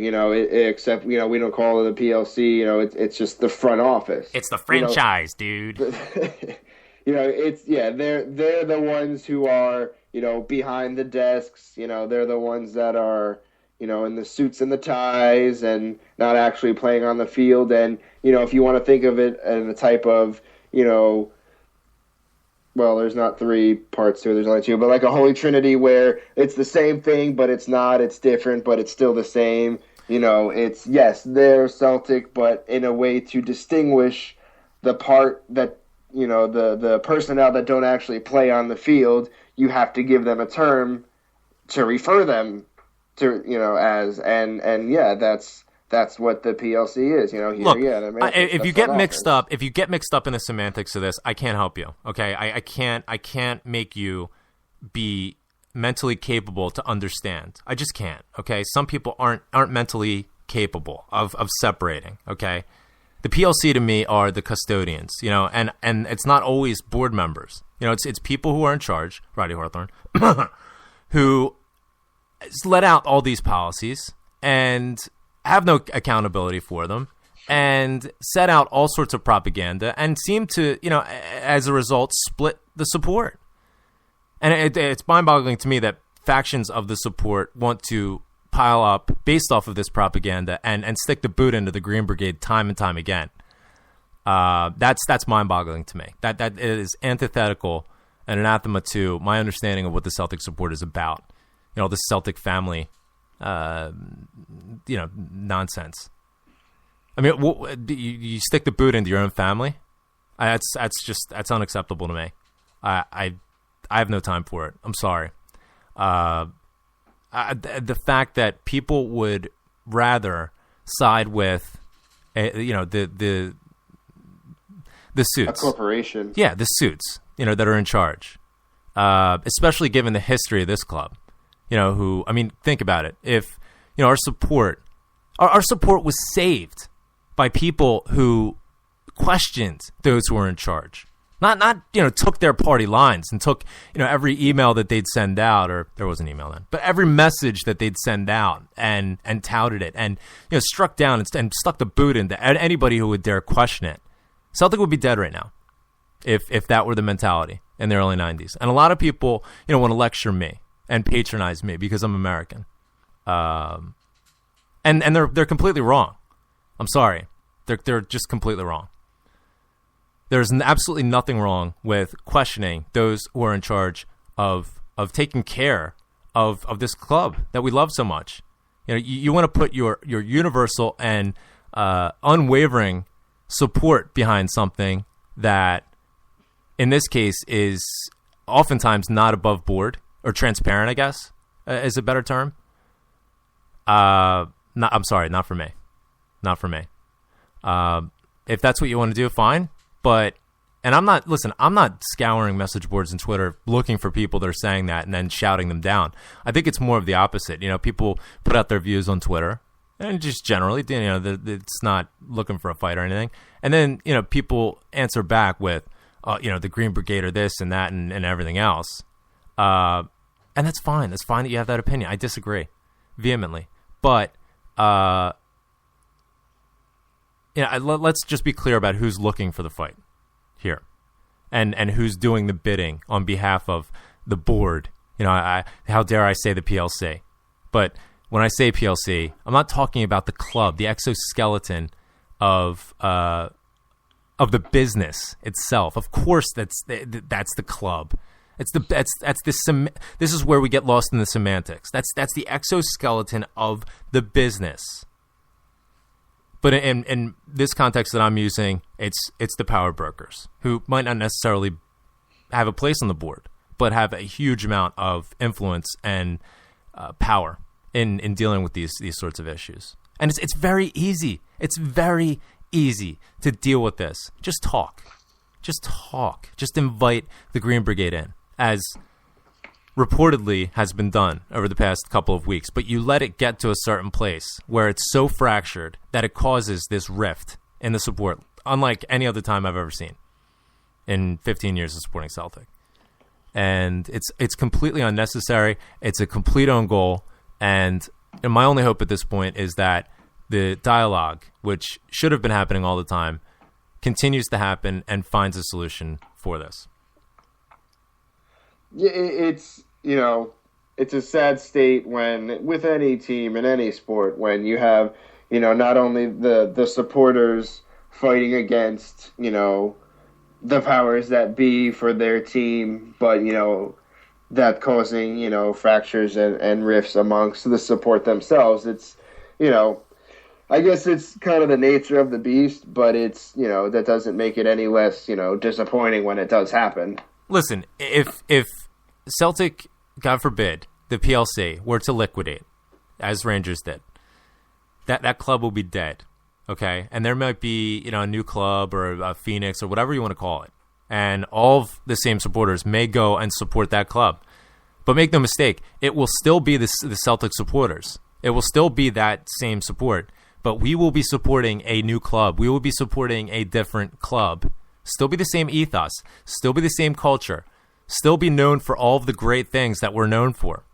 except we don't call it a PLC. It's just the front office. It's the franchise, dude. They're the ones who are behind the desks. They're the ones that are in the suits and the ties and not actually playing on the field. And, if you want to think of it in a type of, well, there's not three parts to it, there's only two, but like a Holy Trinity where it's the same thing, but it's not, it's different, but it's still the same. It's, yes, they're Celtic, but in a way to distinguish the part that, the personnel that don't actually play on the field, you have to give them a term to refer them to, as, and yeah, that's what the PLC is, Look, if you get mixed up in the semantics of this, I can't help you. Okay, I can't make you be mentally capable to understand. I just can't. Okay, some people aren't mentally capable of separating. Okay, the PLC to me are the custodians, and it's not always board members. It's people who are in charge, Roddy Hawthorne, who let out all these policies and have no accountability for them, and set out all sorts of propaganda, and seem to, as a result, split the support. And it's mind-boggling to me that factions of the support want to pile up based off of this propaganda and stick the boot into the Green Brigade time and time again. That's mind-boggling to me. That is antithetical and anathema to my understanding of what the Celtic support is about. The Celtic family, nonsense. I mean, you stick the boot into your own family? That's unacceptable to me. I have no time for it. I'm sorry. The fact that people would rather side with, the suits, a corporation. Yeah, the suits, that are in charge, especially given the history of this club. Think about it. If our support was saved by people who questioned those who were in charge. Not took their party lines and took, every email that they'd send out, or there was an email then, but every message that they'd send out and touted it and, struck down and stuck the boot into anybody who would dare question it. Celtic would be dead right now if that were the mentality in the early 90s. And a lot of people, want to lecture me and patronize me because I'm American. And they're completely wrong. I'm sorry. They're just completely wrong. There's absolutely nothing wrong with questioning those who are in charge of taking care of this club that we love so much. You want to put your universal and unwavering support behind something that, in this case, is oftentimes not above board or transparent, I guess, is a better term. I'm sorry, not for me. Not for me. If that's what you want to do, fine. But, and I'm not scouring message boards and Twitter looking for people that are saying that and then shouting them down. I think it's more of the opposite. People put out their views on Twitter and just generally, it's not looking for a fight or anything. And then, people answer back with, the Green Brigade or this and that and everything else. And that's fine. That's fine that you have that opinion. I disagree vehemently. But, let's just be clear about who's looking for the fight here, and who's doing the bidding on behalf of the board. How dare I say the PLC? But when I say PLC, I'm not talking about the club, the exoskeleton of the business itself. Of course, that's the club. This is where we get lost in the semantics. That's the exoskeleton of the business. But in this context that I'm using, it's the power brokers who might not necessarily have a place on the board, but have a huge amount of influence and power in dealing with these sorts of issues. And it's very easy. It's very easy to deal with this. Just talk. Just invite the Green Brigade in, as reportedly has been done over the past couple of weeks, but you let it get to a certain place where it's so fractured that it causes this rift in the support, unlike any other time I've ever seen in 15 years of supporting Celtic. And it's completely unnecessary. It's a complete own goal. And my only hope at this point is that the dialogue, which should have been happening all the time, continues to happen and finds a solution for this. Yeah, it's it's a sad state when, with any team in any sport, when you have, not only the supporters fighting against, the powers that be for their team, but, that causing, fractures and rifts amongst the support themselves. It's, I guess it's kind of the nature of the beast, but it's, that doesn't make it any less, disappointing when it does happen. Listen, if Celtic, God forbid, the PLC were to liquidate, as Rangers did, that club will be dead, okay? And there might be, a new club or a Phoenix or whatever you want to call it. And all of the same supporters may go and support that club. But make no mistake, it will still be the Celtic supporters. It will still be that same support. But we will be supporting a new club. We will be supporting a different club. Still be the same ethos. Still be the same culture. Still be known for all of the great things that we're known for.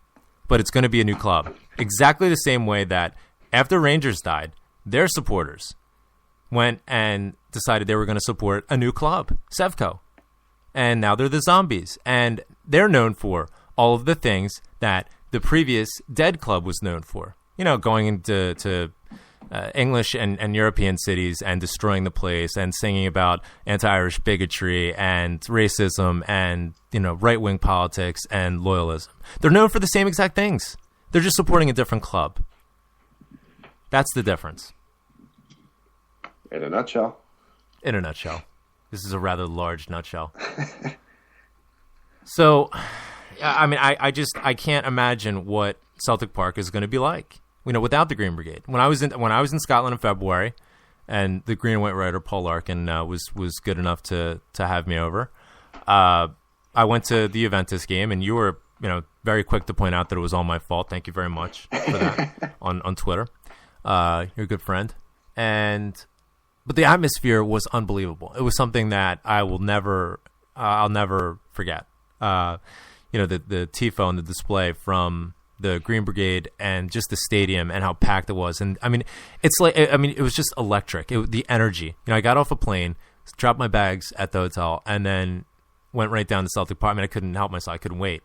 But it's going to be a new club. Exactly the same way that after Rangers died, their supporters went and decided they were going to support a new club, Sevco. And now they're the Zombies. And they're known for all of the things that the previous dead club was known for. Going into English and European cities and destroying the place and singing about anti-Irish bigotry and racism and, right-wing politics and loyalism. They're known for the same exact things. They're just supporting a different club. That's the difference. In a nutshell. In a nutshell. This is a rather large nutshell. So, I can't imagine what Celtic Park is going to be like, without the Green Brigade. When I was in Scotland in February, and the Green and White writer Paul Larkin was good enough to have me over, I went to the Juventus game, and you were very quick to point out that it was all my fault. Thank you very much for that on Twitter. You're a good friend, but the atmosphere was unbelievable. It was something that I'll never forget. The tifo and the display from the Green Brigade and just the stadium and how packed it was. And it was just electric. The energy. I got off a plane, dropped my bags at the hotel, and then went right down to Celtic Park. I couldn't help myself. I couldn't wait.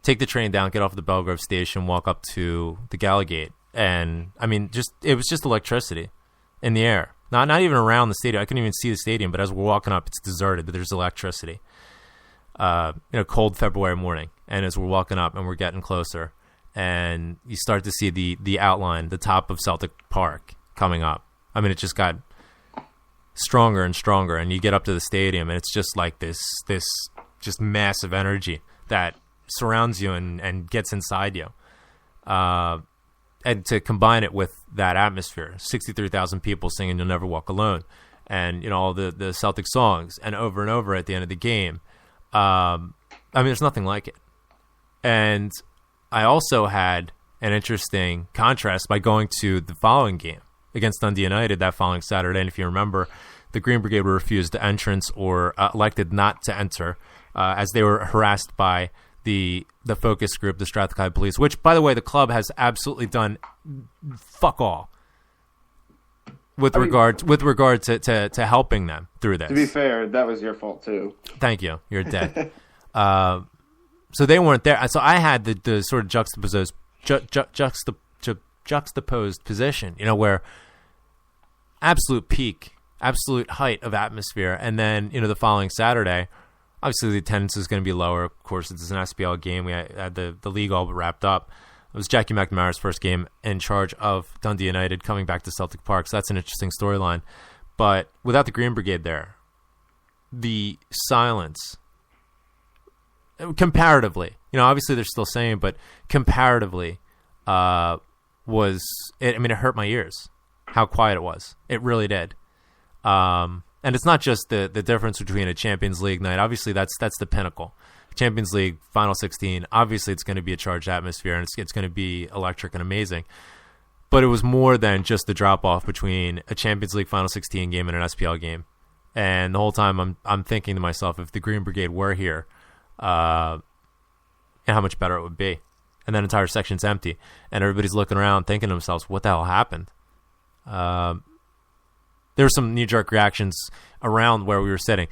Take the train down, get off the Belgrave station, walk up to the Gallagate. And it was just electricity in the air. Not even around the stadium. I couldn't even see the stadium, but as we're walking up, it's deserted, but there's electricity. Cold February morning. And as we're walking up and we're getting closer, and you start to see the outline, the top of Celtic Park coming up. It just got stronger and stronger, and you get up to the stadium, and it's just like this just massive energy that surrounds you and gets inside you. And to combine it with that atmosphere, 63,000 people singing "You'll Never Walk Alone," and all the Celtic songs, and over at the end of the game. There's nothing like it. And I also had an interesting contrast by going to the following game against Dundee United that following Saturday. And if you remember, the Green Brigade were refused entrance or elected not to enter as they were harassed by the focus group, the Strathclyde Police, which, by the way, the club has absolutely done fuck all with regard to helping them through this. To be fair, that was your fault too. Thank you. You're dead. So they weren't there. So I had the sort of juxtaposed position, where absolute peak, absolute height of atmosphere, and then the following Saturday. Obviously, the attendance is going to be lower. Of course, it's an SPL game. We had the league all but wrapped up. It was Jackie McNamara's first game in charge of Dundee United coming back to Celtic Park. So that's an interesting storyline. But without the Green Brigade there, the silence, comparatively, obviously they're still saying, but comparatively, it hurt my ears how quiet it was. It really did. And it's not just the difference between a Champions League night. Obviously, that's the pinnacle. Champions League, Final 16, obviously it's going to be a charged atmosphere, and it's going to be electric and amazing. But it was more than just the drop-off between a Champions League Final 16 game and an SPL game. And the whole time I'm thinking to myself, if the Green Brigade were here, and how much better it would be. And that entire section's empty, and everybody's looking around thinking to themselves, what the hell happened? There were some knee-jerk reactions around where we were sitting.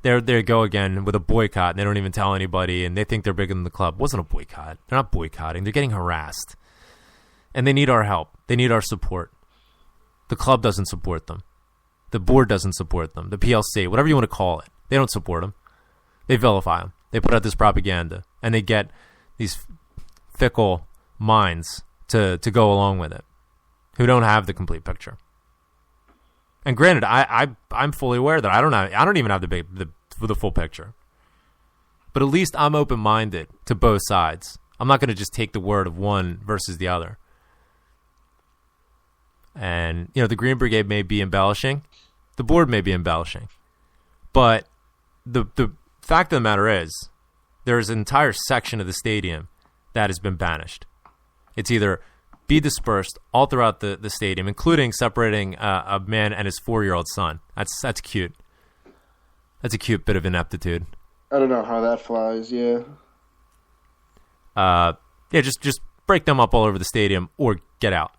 There they go again with a boycott, and they don't even tell anybody, and they think they're bigger than the club. It wasn't a boycott. They're not boycotting. They're getting harassed. And they need our help. They need our support. The club doesn't support them. The board doesn't support them. The PLC, whatever you want to call it. They don't support them. They vilify them. They put out this propaganda, and they get these fickle minds to go along with it who don't have the complete picture. And granted, I'm fully aware that I don't even have the full picture. But at least I'm open-minded to both sides. I'm not going to just take the word of one versus the other. And, the Green Brigade may be embellishing. The board may be embellishing. But the fact of the matter is, there's an entire section of the stadium that has been banished. It's either be dispersed all throughout the stadium, including separating a man and his 4-year-old son. That's cute. That's a cute bit of ineptitude. I don't know how that flies, yeah. Just break them up all over the stadium or get out.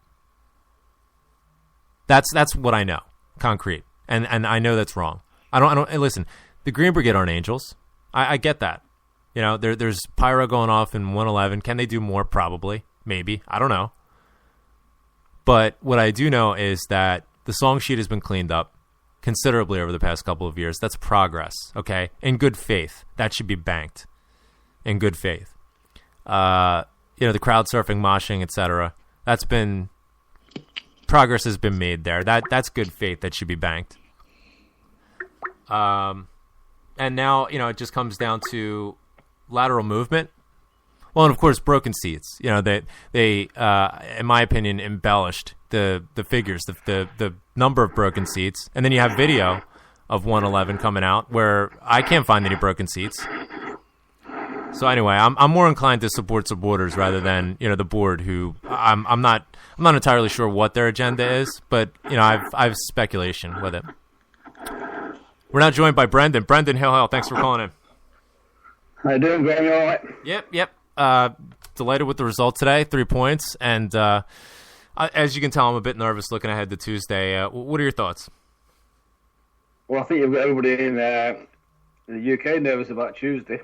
That's what I know, concrete. And I know that's wrong. I don't listen, the Green Brigade aren't angels. I get that. There's pyro going off in 111. Can they do more? Probably. Maybe. I don't know. But what I do know is that the song sheet has been cleaned up considerably over the past couple of years. That's progress, okay? In good faith. That should be banked. In good faith. The crowd surfing, moshing, etc. Progress has been made there. That's good faith. That should be banked. And now, it just comes down to lateral movement. Well, and of course, broken seats. They in my opinion, embellished the figures, the number of broken seats. And then you have video of 111 coming out where I can't find any broken seats. So anyway, I'm more inclined to support supporters rather than the board, who I'm not entirely sure what their agenda is, but I've speculation with it. We're now joined by Brendan. Brendan, hail, thanks for calling in. How you doing, Graham? You all right? Yep. Delighted with the result today, 3 points, and as you can tell, I'm a bit nervous looking ahead to Tuesday. What are your thoughts? Well, I think you've got everybody in the UK nervous about Tuesday.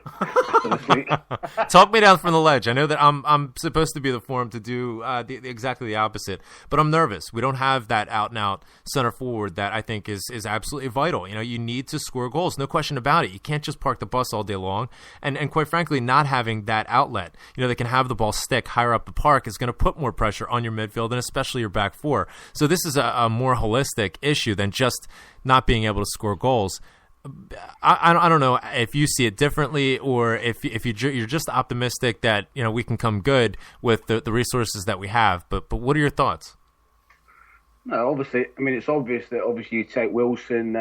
Talk me down from the ledge. I know that I'm supposed to be the forum to do exactly the opposite, but I'm nervous. We don't have that out-and-out center forward that I think is absolutely vital. You need to score goals, no question about it. You can't just park the bus all day long, and quite frankly, not having that outlet, that can have the ball stick higher up the park is going to put more pressure on your midfield and especially your back four. So this is a more holistic issue than just not being able to score goals. I don't know if you see it differently, or if you're just optimistic that we can come good with the resources that we have. But what are your thoughts? No, obviously, it's obvious that you take Wilson,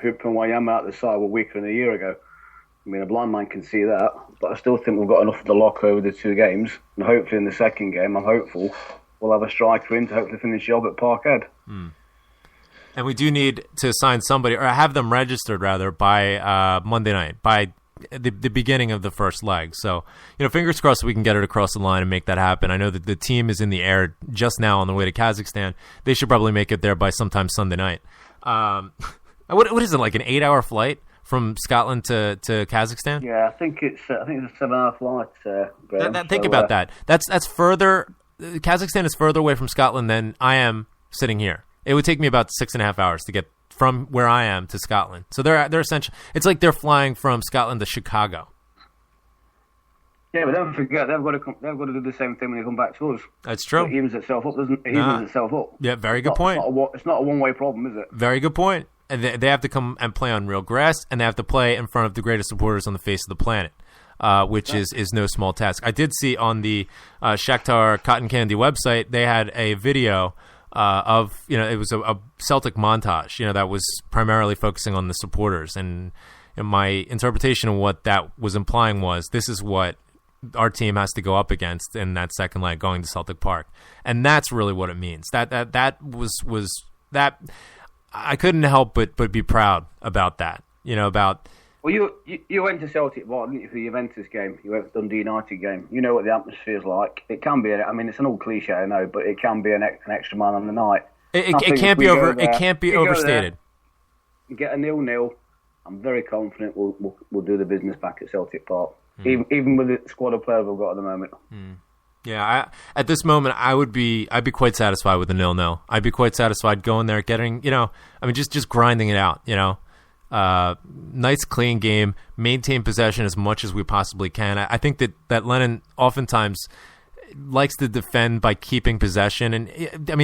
Hoop and Wayama out the side were weaker than a year ago. A blind man can see that, but I still think we've got enough to lock over the two games, and hopefully in the second game, I'm hopeful we'll have a striker in to hopefully finish the job at Parkhead. And we do need to sign somebody, or have them registered, rather, by Monday night, by the beginning of the first leg. So, fingers crossed we can get it across the line and make that happen. I know that the team is in the air just now on the way to Kazakhstan. They should probably make it there by sometime Sunday night. What is it, like an 8-hour flight from Scotland to Kazakhstan? Yeah, I think it's a 7-hour flight. Graham. Think about that. That's further. Kazakhstan is further away from Scotland than I am sitting here. It would take me about 6.5 hours to get from where I am to Scotland. So they're essentially, it's like they're flying from Scotland to Chicago. Yeah, but don't forget they've got to do the same thing when they come back to us. That's true. It evens itself up, doesn't it? It evens itself up. Yeah, very good point. It's not a one-way problem, is it? Very good point. And they have to come and play on real grass, and they have to play in front of the greatest supporters on the face of the planet, which is no small task. I did see on the Shakhtar Cotton Candy website, they had a video of, it was a Celtic montage, that was primarily focusing on the supporters. And my interpretation of what that was implying was, this is what our team has to go up against in that second leg going to Celtic Park. And that's really what it means. That was that I couldn't help but be proud about that, about... Well, you went to Celtic Park, didn't you, for the Juventus game? You went to the Dundee United game. You know what the atmosphere's like. It can be, it's an old cliche, I know, but it can be an extra man on the night. I It think can't if be we go over. there- It can't be we go there, overstated. Get a 0-0. I'm very confident we'll do the business back at Celtic Park, even with the squad of players we've got at the moment. Yeah, at this moment, I'd be quite satisfied with a 0-0. I'd be quite satisfied going there, getting, just grinding it out, nice clean game, maintain possession as much as we possibly can. I think that Lennon oftentimes likes to defend by keeping possession, and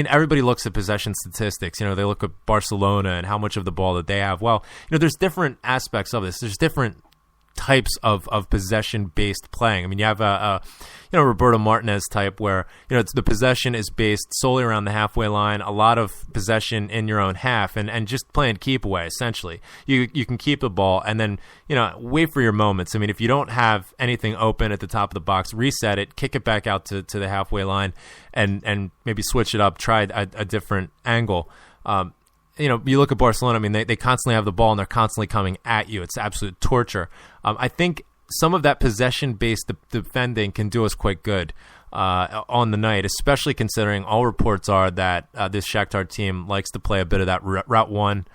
everybody looks at possession statistics. They look at Barcelona and how much of the ball that they have. Well, there's different aspects of this. There's different types of possession-based playing. You have a Roberto Martinez type where, it's the possession is based solely around the halfway line, a lot of possession in your own half, and just playing keep away, essentially. You can keep the ball and then, wait for your moments. If you don't have anything open at the top of the box, reset it, kick it back out to the halfway line and maybe switch it up, try a different angle. You look at Barcelona, they constantly have the ball and they're constantly coming at you. It's absolute torture. I think some of that possession-based defending can do us quite good on the night, especially considering all reports are that this Shakhtar team likes to play a bit of that Route 1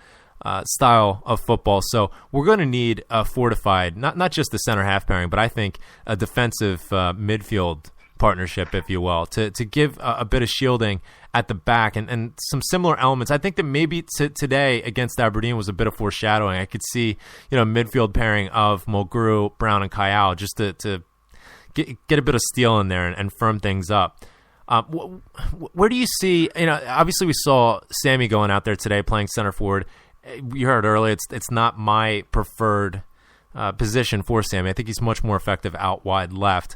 style of football. So we're going to need a fortified, not just the center half pairing, but I think a defensive midfield partnership, if you will, to give a bit of shielding at the back and some similar elements. I think that maybe today against Aberdeen was a bit of foreshadowing. I could see, midfield pairing of Mulgrew, Brown, and Kayal just to get a bit of steel in there and firm things up. Where do you see, obviously we saw Sammy going out there today playing center forward. You heard earlier, it's not my preferred position for Sammy. I think he's much more effective out wide left.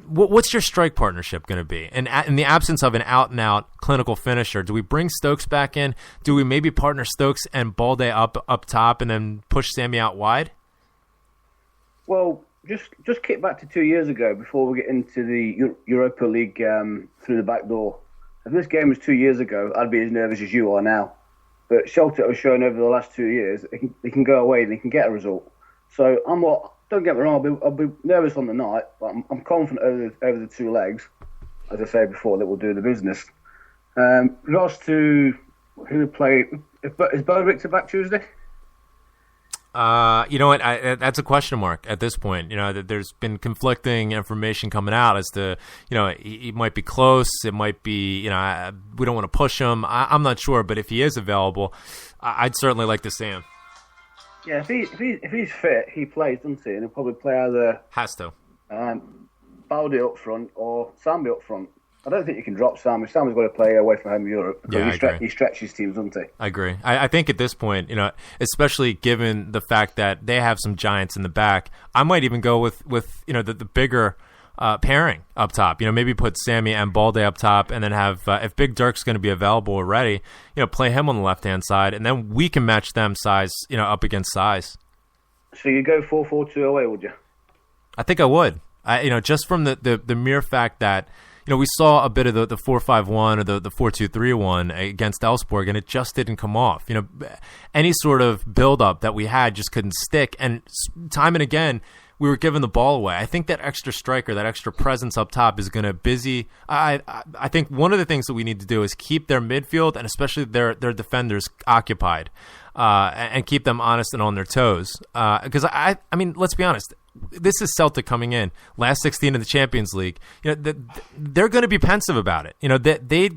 What's your strike partnership going to be? And in the absence of an out-and-out clinical finisher, do we bring Stokes back in? Do we maybe partner Stokes and Balde up top and then push Sammy out wide? Well, just kick back to 2 years ago before we get into the Europa League through the back door. If this game was 2 years ago, I'd be as nervous as you are now. But Celtic have shown over the last 2 years they can go away and they can get a result. So don't get me wrong, I'll be nervous on the night, but I'm confident over the two legs, as I said before, that we'll do the business. Regards to who would play, is Bo Richter back Tuesday? You know what? That's a question mark at this point. There's been conflicting information coming out as to, he might be close. It might be, we don't want to push him. I'm not sure, but if he is available, I'd certainly like to see him. Yeah, if he's fit, he plays, doesn't he? And he'll probably play either has to Balde up front or Sambi up front. I don't think you can drop Sambi. Sambi's got to play away from home in Europe because he stretches teams, doesn't he? I agree. I think at this point, especially given the fact that they have some giants in the back, I might even go with the bigger pairing up top. Maybe put Sammy and Balde up top, and then have if Big Dirk's going to be available already, play him on the left hand side, and then we can match them size, up against size. So you go 4-4-2 away, would you? I think I would. Just from the mere fact that we saw a bit of the 4-5-1 or the 4-2-3-1 against Elfsborg, and it just didn't come off. Any sort of build up that we had just couldn't stick, and time and again, we were giving the ball away. I think that extra striker, that extra presence up top is going to busy. I think one of the things that we need to do is keep their midfield and especially their defenders occupied and keep them honest and on their toes. Because, I mean, let's be honest. This is Celtic coming in, last 16 in the Champions League. They're going to be pensive about it. They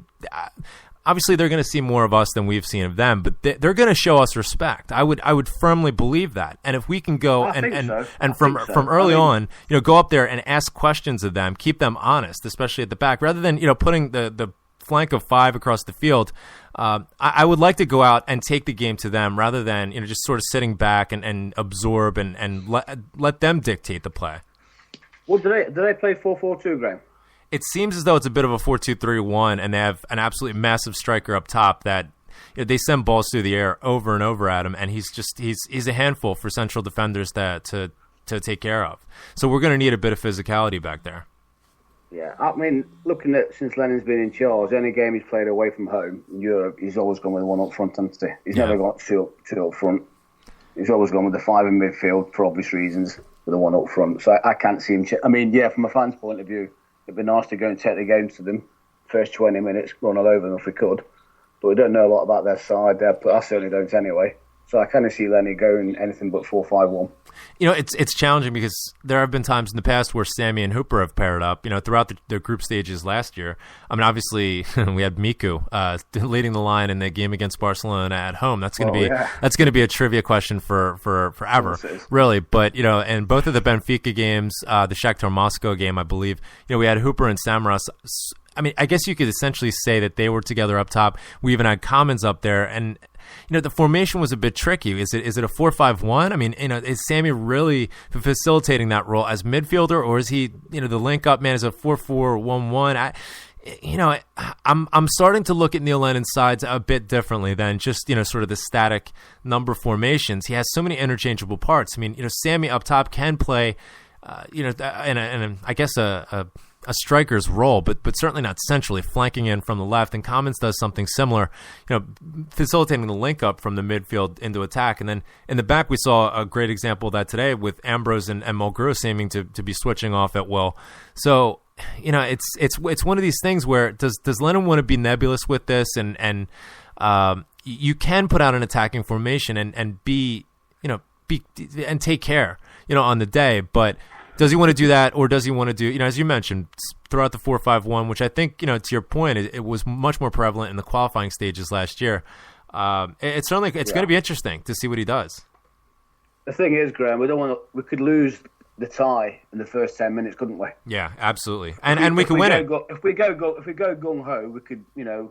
obviously they're going to see more of us than we've seen of them, but they're going to show us respect. I would firmly believe that. And if we can go from early on, go up there and ask questions of them, keep them honest, especially at the back, rather than putting the flank of five across the field. I would like to go out and take the game to them rather than just sort of sitting back and absorb and let them dictate the play. Well, do they play 4-4-2, Graham? It seems as though it's a bit of a 4-2-3-1, and they have an absolutely massive striker up top that they send balls through the air over and over at him, and he's a handful for central defenders to take care of. So we're going to need a bit of physicality back there. Yeah, I mean, looking at since Lennon's been in charge, any game he's played away from home in Europe, he's always gone with one up front, hasn't he? He's never got two up front. He's always gone with the five in midfield for obvious reasons, with the one up front. So I can't see him. I mean, yeah, from a fan's point of view, it'd be nice to go and take the games to them. first 20 minutes, run all over them if we could. But we don't know a lot about their side. I certainly don't anyway. So I kind of see Lenny going anything but 4-5-1. You know, it's challenging because there have been times in the past where Sammy and Hooper have paired up, you know, throughout the group stages last year. I mean, obviously, we had Miku leading the line in the game against Barcelona at home. That's going to be a trivia question for forever, really. But, you know, and both of the Benfica games, the Shakhtar Moscow game, I believe, you know, we had Hooper and Samaras. I mean, I guess you could essentially say that they were together up top. We even had Commons up there, and you know, the formation was a bit tricky. Is it a 4-5-1? I mean, you know, is Sammy really facilitating that role as midfielder, or is he, you know, the link up man as a 4-4-1-1? I'm starting to look at Neil Lennon's sides a bit differently than just, you know, sort of the static number formations. He has so many interchangeable parts. I mean, you know, Sammy up top can play, you know, in I guess a striker's role, but certainly not centrally, flanking in from the left. And Commons does something similar, you know, facilitating the link up from the midfield into attack. And then in the back, we saw a great example of that today with Ambrose and Mulgrew seeming to be switching off at will. So, you know, it's one of these things where does Lennon want to be nebulous with this, and you can put out an attacking formation and be and take care, you know, on the day, but does he want to do that, or does he want to do, you know, as you mentioned, throughout the 4-5-1, which I think, you know, to your point, it was much more prevalent in the qualifying stages last year. It's going to be interesting to see what he does. The thing is, Graham, we could lose the tie in the first 10 minutes, couldn't we? Yeah, absolutely, and we can win it. If we go gung ho, we could, you know.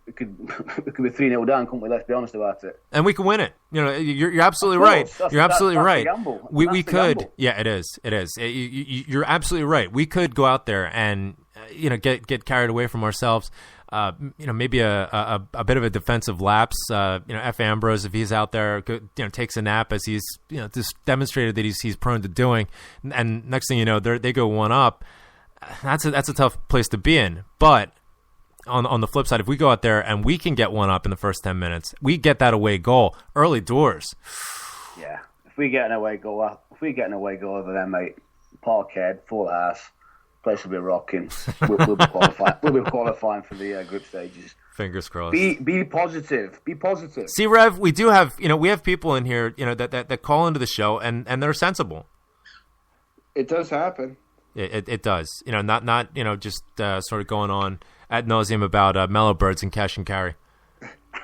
We could be 3-0 down, couldn't we? Let's be honest about it. And we can win it. You know, you're absolutely right. You're absolutely right. We could. Gamble. Yeah, it is. You're absolutely right. We could go out there and you know get carried away from ourselves. You know, maybe a bit of a defensive lapse. You know, F. Ambrose, if he's out there, you know, takes a nap, as he's, you know, just demonstrated that he's prone to doing. And next thing you know, they go one up. That's a tough place to be in, but. On the flip side, if we go out there and we can get one up in the first 10 minutes, we get that away goal early doors. Yeah, if we get an away goal over there, mate, parkhead, full house, place will be rocking. We'll be qualifying. We'll be qualifying for the group stages. Fingers crossed. Be positive. Be positive. See, Rev, we have people in here, you know, that call into the show and they're sensible. It does happen. It does. You know, not you know, just sort of going on ad nauseum about mellow birds and cash and carry.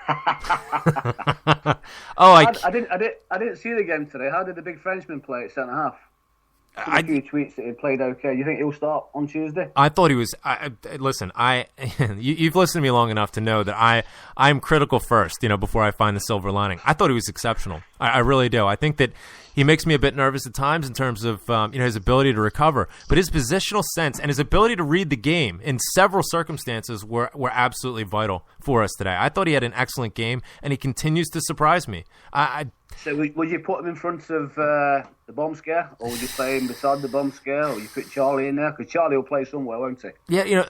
I didn't see the game today. How did the big Frenchman play at centre half? A few tweets that he played okay. You think he'll start on Tuesday? I thought he was. Listen, you've listened to me long enough to know that I'm critical first, you know, before I find the silver lining. I thought he was exceptional. I really do. I think that he makes me a bit nervous at times in terms of you know, his ability to recover, but his positional sense and his ability to read the game in several circumstances were absolutely vital for us today. I thought he had an excellent game, and he continues to surprise me. So would you put him in front of the bomb scare, or would you play him beside the bomb scare, or you put Charlie in there? Because Charlie will play somewhere, won't he? Yeah, you know,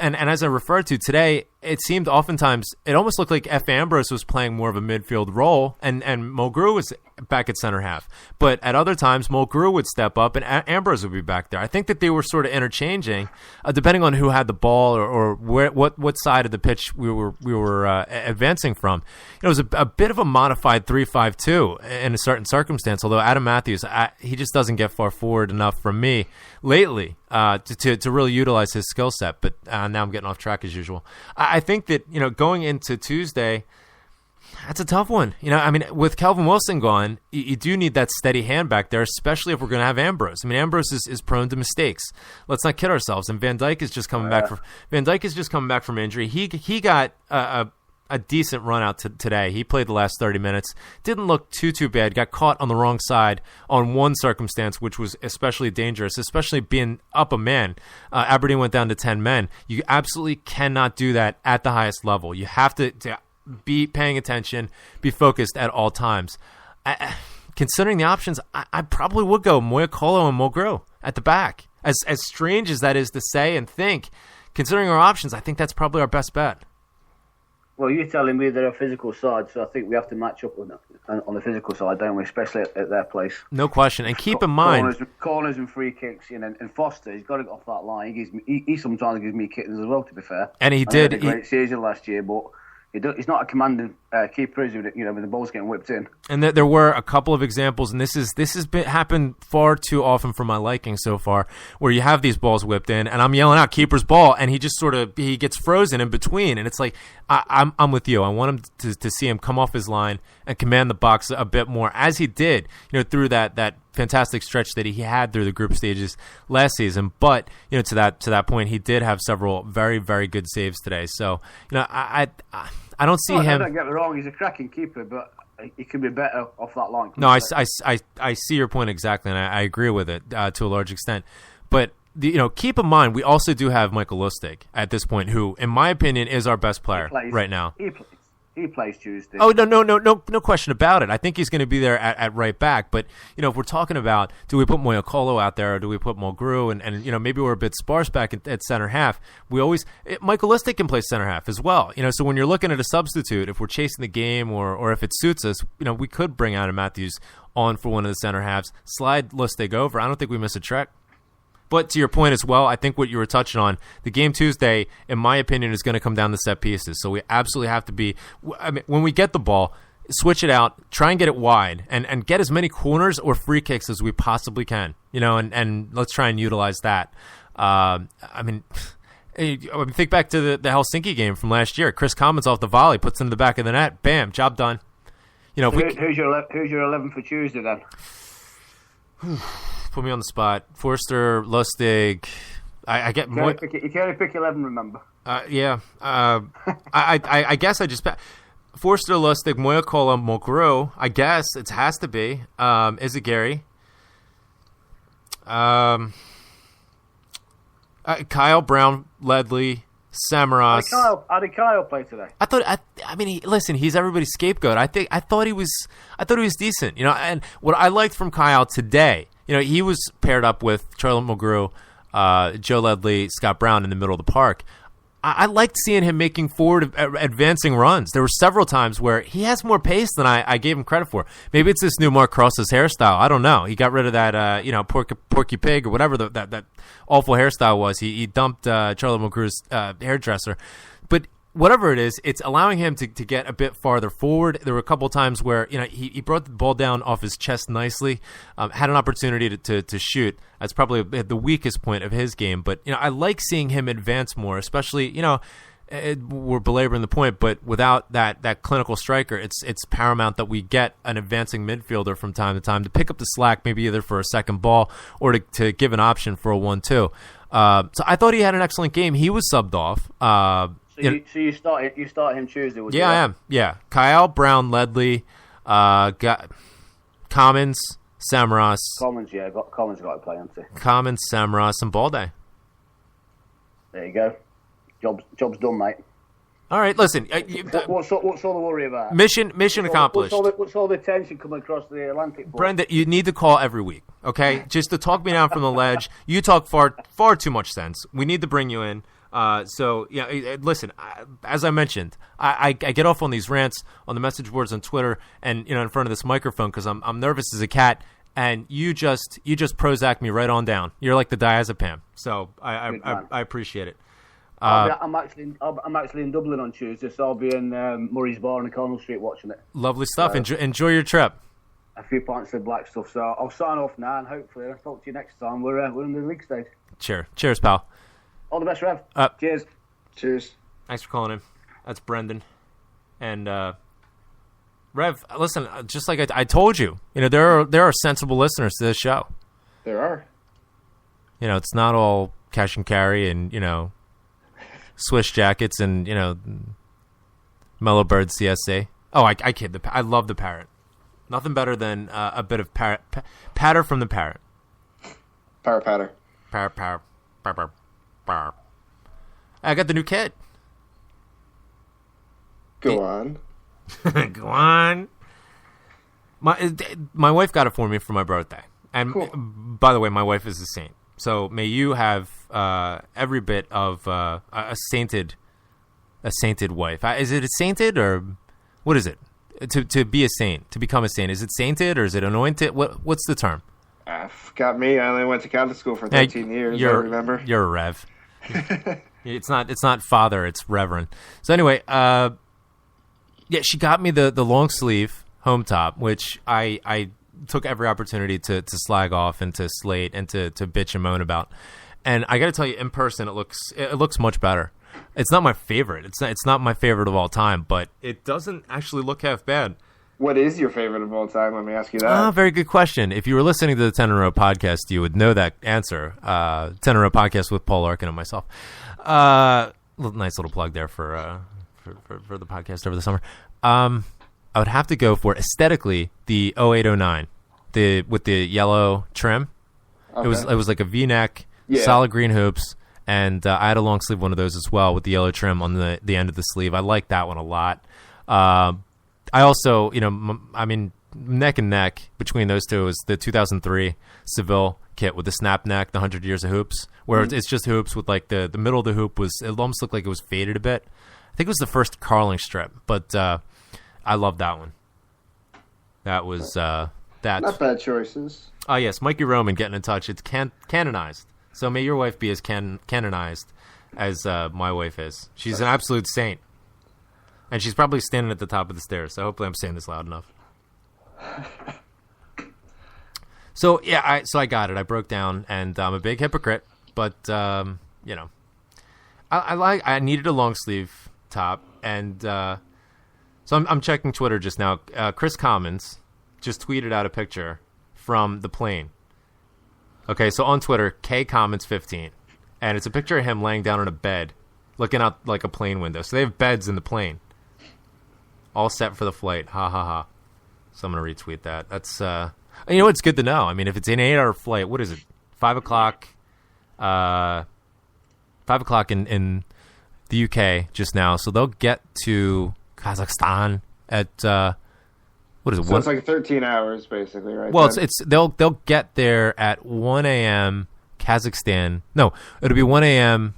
and as I referred to today, it seemed oftentimes, it almost looked like F. Ambrose was playing more of a midfield role, and Mulgrew was back at center half. But at other times, Mulgrew would step up, and Ambrose would be back there. I think that they were sort of interchanging, depending on who had the ball or what side of the pitch we were advancing from. You know, it was a bit of a modified 3-5-2 in a certain circumstance. Although Adam Matthews, he just doesn't get far forward enough from me lately to really utilize his skill set. But now I'm getting off track as usual. I think that, you know, going into Tuesday, that's a tough one. You know, I mean, with Calvin Wilson gone, you do need that steady hand back there, especially if we're going to have Ambrose. I mean, Ambrose is prone to mistakes. Let's not kid ourselves. And Van Dijk is just coming back from injury. He got a decent run out today. He played the last 30 minutes. Didn't look too bad. Got caught on the wrong side on one circumstance, which was especially dangerous, especially being up a man. Aberdeen went down to 10 men. You absolutely cannot do that at the highest level. You have to be paying attention, be focused at all times. Considering the options, I probably would go Moyakolo and Mulgrew at the back. As strange as that is to say and think, considering our options, I think that's probably our best bet. Well, you're telling me they're a physical side, so I think we have to match up on the physical side, don't we? Especially at their place. No question. And keep in mind, corners and free kicks. You know, and Foster, he's got to get off that line. He sometimes gives me kittens as well. To be fair, and he He had did. a great season last year, but he's not a commanding keeper, is he? You know, when the ball's getting whipped in. And there were a couple of examples, and this has happened far too often for my liking so far, where you have these balls whipped in, and I'm yelling out keeper's ball, and he just he gets frozen in between, and it's like I'm with you. I want him to see him come off his line and command the box a bit more, as he did, through that fantastic stretch that he had through the group stages last season. But to that point, he did have several very, very good saves today. So I don't see him. Don't get me wrong; he's a cracking keeper, but he could be better off that line. No, I see your point exactly, and I agree with it to a large extent. But keep in mind, we also do have Michael Lustig at this point, who, in my opinion, is our best player right now. He plays Tuesday. Oh, no question about it. I think he's going to be there at right back. But, if we're talking about, do we put Moyokolo out there or do we put Mulgrew? And maybe we're a bit sparse back at center half. Michael Lustig can play center half as well. So when you're looking at a substitute, if we're chasing the game or if it suits us, we could bring Adam Matthews on for one of the center halves, slide Lustig over. I don't think we miss a trick. But to your point as well, I think what you were touching on, the game Tuesday, in my opinion, is going to come down to set pieces. So we absolutely have to be, when we get the ball, switch it out, try and get it wide, and get as many corners or free kicks as we possibly can, and let's try and utilize that. Think back to the Helsinki game from last year. Chris Commons off the volley, puts it in the back of the net, bam, job done. Who's your 11 for Tuesday then? Put me on the spot. Forster, Lustig. I get more. You can only pick 11. Remember? Yeah. I guess I just Forster, Lustig, Moyokolo, Mulgrew. I guess it has to be. Is it Gary? Kyle Brown, Ledley, Samaras. How did Kyle play today? Listen, he's everybody's scapegoat. I thought he was decent. And what I liked from Kyle today. He was paired up with Charlotte Mulgrew, Joe Ledley, Scott Brown in the middle of the park. I liked seeing him making forward advancing runs. There were several times where he has more pace than I gave him credit for. Maybe it's this new Mark Cross's hairstyle. I don't know. He got rid of that, Porky Pig or whatever that awful hairstyle was. He dumped Charlotte Mulgrew's hairdresser. But whatever it is, it's allowing him to get a bit farther forward. There were a couple of times where he brought the ball down off his chest nicely, had an opportunity to shoot. That's probably the weakest point of his game. But I like seeing him advance more, especially we're belaboring the point, but without that clinical striker, it's paramount that we get an advancing midfielder from time to time to pick up the slack, maybe either for a second ball or to give an option for a 1-2. So I thought he had an excellent game. He was subbed off. So you start him Tuesday? Yeah, I am. Yeah, Kyle Brown, Ledley, got Commons, Samaras. Commons got to play, hasn't he? Commons, Samaras, and Balde. There you go. Job's done, mate. All right, listen. What's all the worry about? Mission accomplished. What's all the tension coming across the Atlantic for? Brenda, you need to call every week, okay? Just to talk me down from the ledge. You talk far too much sense. We need to bring you in. Listen, as I mentioned, I get off on these rants on the message boards on Twitter and in front of this microphone because I'm nervous as a cat, and you just Prozac me right on down. You're like the diazepam, so I appreciate it. I'm actually in Dublin on Tuesday, so I'll be in Murray's Bar on Cornwall Street watching it. Lovely stuff. Enjoy your trip. A few pints of black stuff. So I'll sign off now, and hopefully I'll talk to you next time. We're in the league stage. Cheers, pal. All the best, Rev. Cheers. Cheers. Thanks for calling in. That's Brendan. And Rev, listen, just like I told you, there are sensible listeners to this show. There are. It's not all cash and carry and Swiss jackets and Mellow Bird CSC. Oh, I kid. I love the parrot. Nothing better than a bit of patter from the parrot. Patter. Parrot. I got the new kit. Go on. Go on. My wife got it for me for my birthday. And cool. By the way, my wife is a saint. So may you have every bit of a sainted a sainted wife. Is it a sainted or what is it? To be a saint, to become a saint, is it sainted or is it anointed? What's the term? Got me. I only went to Catholic school for 13 years. I remember. You're a rev. It's not father. It's reverend. So anyway, yeah, she got me the long sleeve home top, which I took every opportunity to slag off and to slate and to bitch and moan about. And I got to tell you, in person, it looks much better. It's not my favorite. It's not my favorite of all time, but it doesn't actually look half bad. What is your favorite of all time? Let me ask you that. Very good question. If you were listening to the 10 in a Row podcast, you would know that answer. 10 in a Row podcast with Paul Larkin and myself. Nice little plug there for the podcast over the summer. I would have to go for aesthetically the 0809, with the yellow trim. Okay. It was like a V-neck, solid green hoops. And I had a long sleeve one of those as well with the yellow trim on the end of the sleeve. I like that one a lot. I also, neck and neck between those two is the 2003 Seville kit with the snap neck, the 100 Years of Hoops, where it's just hoops with like the middle of the hoop it almost looked like it was faded a bit. I think it was the first Carling strip, but I love that one. That was that. Not bad choices. Oh, yes, Mikey Roman getting in touch. It's canonized. So may your wife be as canonized as my wife is. She's an absolute saint. And she's probably standing at the top of the stairs, so hopefully I'm saying this loud enough. So, yeah, I got it. I broke down, and I'm a big hypocrite. But, I needed a long sleeve top. And so I'm checking Twitter just now. Chris Commons just tweeted out a picture from the plane. Okay, so on Twitter, KCommons15, and it's a picture of him laying down on a bed, looking out like a plane window. So they have beds in the plane, all set for the flight. Ha ha ha. So I'm gonna retweet that. That's it's good to know. I mean, if it's an 8-hour flight, what is it? 5 o'clock. 5 o'clock in the UK just now. So they'll get to Kazakhstan at. What is it? So it's like 13 hours, basically, right? Well, they'll get there at 1 a.m. Kazakhstan. No, it'll be 1 a.m.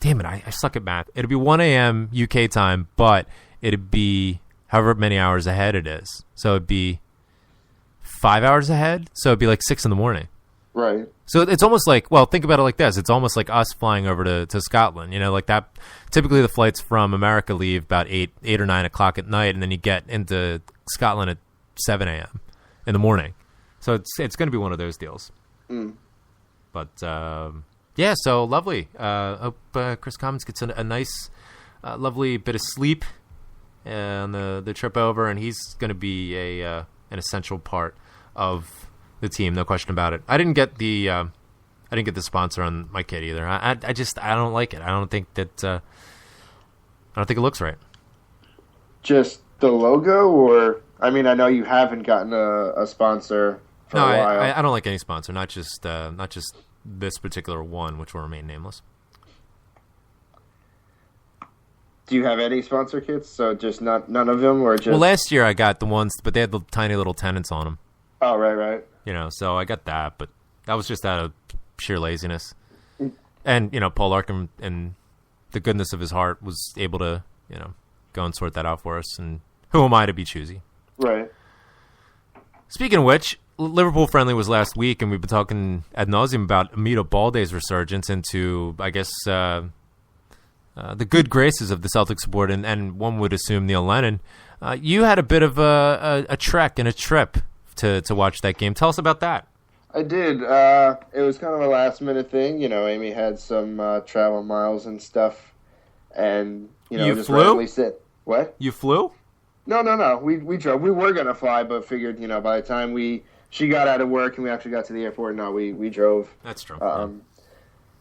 Damn it, I suck at math. It'll be 1 a.m. UK time, but it'd be however many hours ahead it is. So it'd be 5 hours ahead. So it'd be like 6 in the morning. Right. So it's almost like, well, think about it like this. It's almost like us flying over to Scotland, like that. Typically the flights from America leave about 8 or 9 o'clock at night, and then you get into Scotland at 7 a.m. in the morning. So it's going to be one of those deals. Mm. But, yeah, so lovely. Hope Chris Commons gets a nice, lovely bit of sleep on the trip over, and he's going to be an essential part of the team, no question about it. I didn't get the sponsor on my kit either. I don't like it. I don't think it looks right. Just the logo, or I know you haven't gotten a sponsor for a while. I don't like any sponsor, not just this particular one, which will remain nameless. Do you have any sponsor kits? So just none of them, or just? Well, last year I got the ones, but they had the tiny little tenants on them. Oh, right. So I got that, but that was just out of sheer laziness. And, Paul Larkin, and the goodness of his heart, was able to, go and sort that out for us. And who am I to be choosy? Right. Speaking of which, Liverpool Friendly was last week, and we've been talking ad nauseum about Amita Balde's resurgence into, I guess, the good graces of the Celtic support, and one would assume Neil Lennon. You had a bit of a trek and a trip to watch that game. Tell us about that. I did. It was kind of a last-minute thing. Amy had some travel miles and stuff, and you just flew? randomly sit. What? You flew? No. We drove. We were gonna fly, but figured by the time she got out of work and we actually got to the airport, we drove. That's true.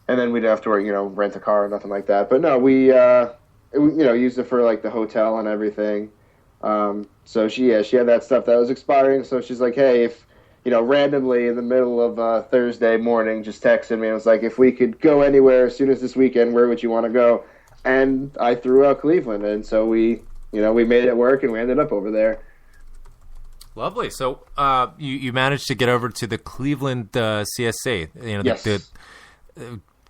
And then we didn't have to rent a car or nothing like that. But no, we used it for like the hotel and everything. So she had that stuff that was expiring. So she's like, hey, if randomly in the middle of Thursday morning, just texted me and was like, if we could go anywhere as soon as this weekend, where would you want to go? And I threw out Cleveland, and so we made it work, and we ended up over there. Lovely. So you managed to get over to the Cleveland CSC. Yes. The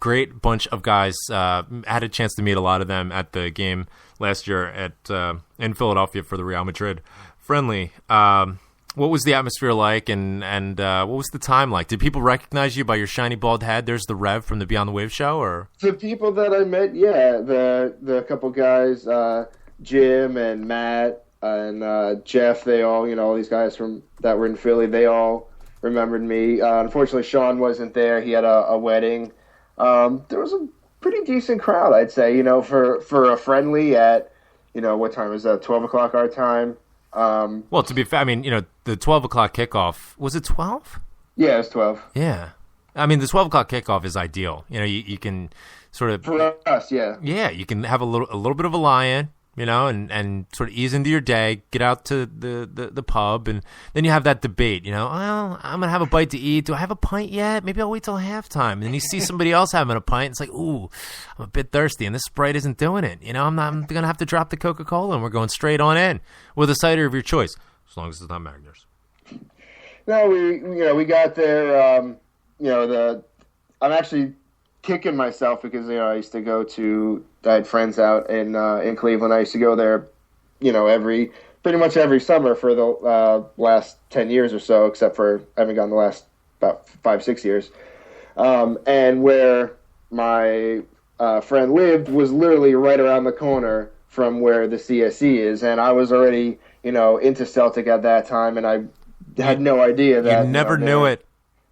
great bunch of guys. Had a chance to meet a lot of them at the game last year in Philadelphia for the Real Madrid friendly. What was the atmosphere like, and what was the time like? Did people recognize you by your shiny bald head? There's the Rev from the Beyond the Wave show, or the people that I met, yeah, the couple guys, Jim and Matt and Jeff, they all, all these guys that were in Philly, they all remembered me. Unfortunately, Sean wasn't there. He had a wedding. There was a pretty decent crowd, I'd say, for a friendly at, what time was that? 12 o'clock our time. Well, to be fair, I mean, the 12 o'clock kickoff, was it 12? Yeah, it was 12. Yeah. I mean, the 12 o'clock kickoff is ideal. You can sort of... For us, yeah. Yeah, you can have a little bit of a lie-in, and sort of ease into your day, get out to the pub, and then you have that debate, well, I'm going to have a bite to eat. Do I have a pint yet? Maybe I'll wait till halftime. And then you see somebody else having a pint. It's like, ooh, I'm a bit thirsty, and this Sprite isn't doing it. I'm going to have to drop the Coca-Cola, and we're going straight on in with a cider of your choice, as long as it's not Magners. No, we got there, I'm actually kicking myself because, I used to go to... I had friends out in Cleveland. I used to go there, pretty much every summer for the last 10 years or so, except for I haven't gone the last about 5-6 years. And where my friend lived was literally right around the corner from where the CSE is, and I was already, into Celtic at that time, and I had no idea that you never knew it.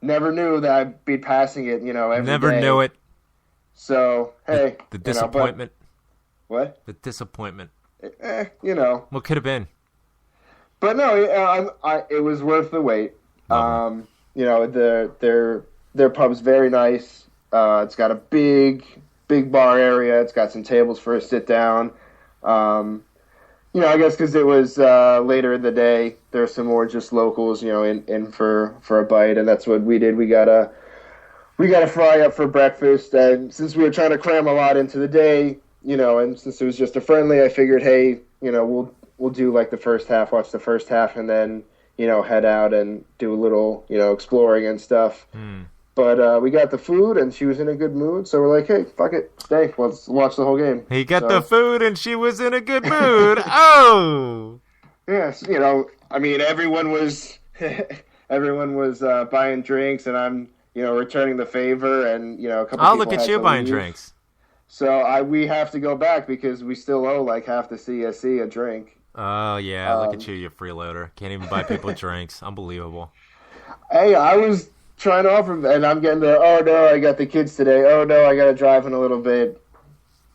Never knew that I'd be passing it, every never day. knew it. So, hey. The disappointment. What? The disappointment. What could have been? But no, it was worth the wait. Their pub's very nice. It's got a big bar area. It's got some tables for a sit down. I guess because it was later in the day, there's some more just locals, in for a bite, and that's what we did. We got a fry up for breakfast, and since we were trying to cram a lot into the day, and since it was just a friendly, I figured, hey, we'll do like the first half, watch the first half, and then, head out and do a little, exploring and stuff. But we got the food, and she was in a good mood, so we're like, hey, fuck it, stay, let's watch the whole game. He got the food, and she was in a good mood. Oh! Yes, I mean, everyone was buying drinks, and I'm, returning the favor, and, a couple I'll people look at had you to buying leave. drinks. So we have to go back because we still owe like half the CSC a drink. Oh, yeah, look at you freeloader. Can't even buy people drinks. Unbelievable. Hey, I was trying to offer, and I'm getting oh, no, I got the kids today. Oh, no, I got to drive in a little bit.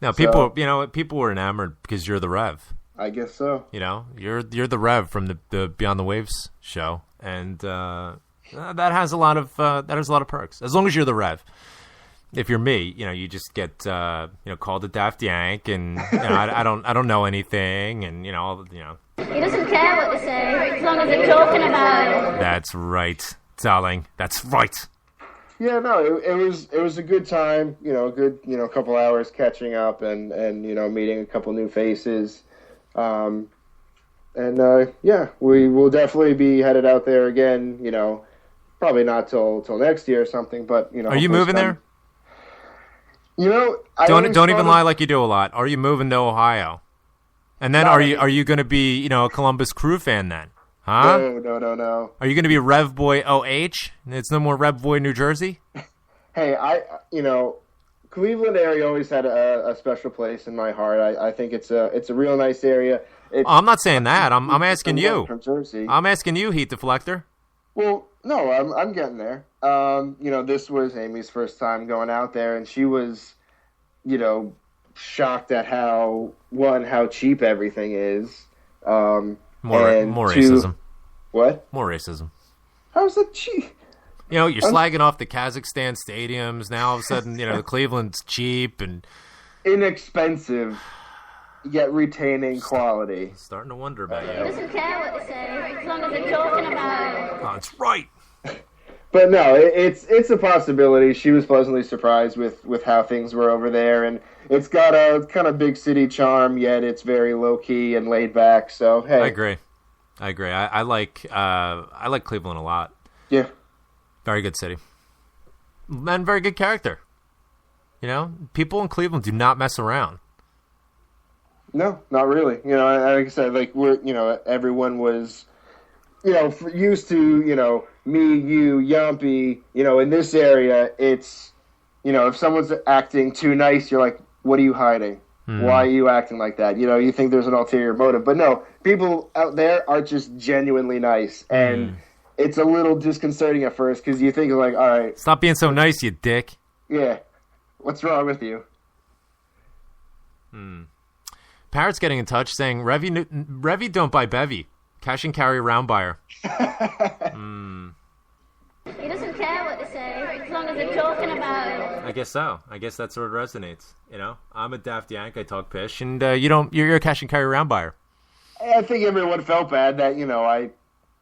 Now, people were enamored because you're the Rev. I guess so. You're the Rev from the Beyond the Waves show, and that has a lot of perks. As long as you're the Rev. If you're me, you just get called a Daft Yank, and I don't know anything, and He doesn't care what they say as long as they're talking about it. That's right, darling. That's right. Yeah, no, it was a good time. A good couple hours catching up and meeting a couple new faces. We will definitely be headed out there again. Probably not till next year or something. But are you moving there? Don't even lie like you do a lot. Are you moving to Ohio? And then are you going to be a Columbus Crew fan then? Huh? No. Are you going to be Rev Boy OH? It's no more Rev Boy New Jersey? Hey, Cleveland area always had a special place in my heart. I think it's a real nice area. I'm not saying that. I'm asking you. From Jersey. I'm asking you, Heat Deflector. Well, no, I'm getting there. This was Amy's first time going out there, and she was, shocked at how cheap everything is. More racism. What? More racism. How's that cheap? You're slagging off the Kazakhstan stadiums. Now all of a sudden, the Cleveland's cheap and inexpensive, yet retaining quality. Starting to wonder about He you. doesn't care what they say as long as they're talking about it. Oh, that's right. But no, it's a possibility. She was pleasantly surprised with how things were over there, and it's got a kind of big city charm, yet it's very low key and laid back. So hey, I agree. I like Cleveland a lot. Yeah, very good city, and very good character. You know, people in Cleveland do not mess around. No, not really. You know, like I said, like everyone was, used to, me, you, Yumpy, in this area, it's, if someone's acting too nice, you're like, what are you hiding? Why are you acting like that? You think there's an ulterior motive. But no, people out there are just genuinely nice. And it's a little disconcerting at first because you think, like, all right. Stop being so nice, you dick. Yeah. What's wrong with you? Parrot's getting in touch saying, Revy don't buy Bevy. Cash and carry round buyer. He doesn't care what they say, as long as they're talking about it. I guess so. I guess that sort of resonates. I'm a daft yank. I talk pish, and you're a cash and carry round buyer. I think everyone felt bad that I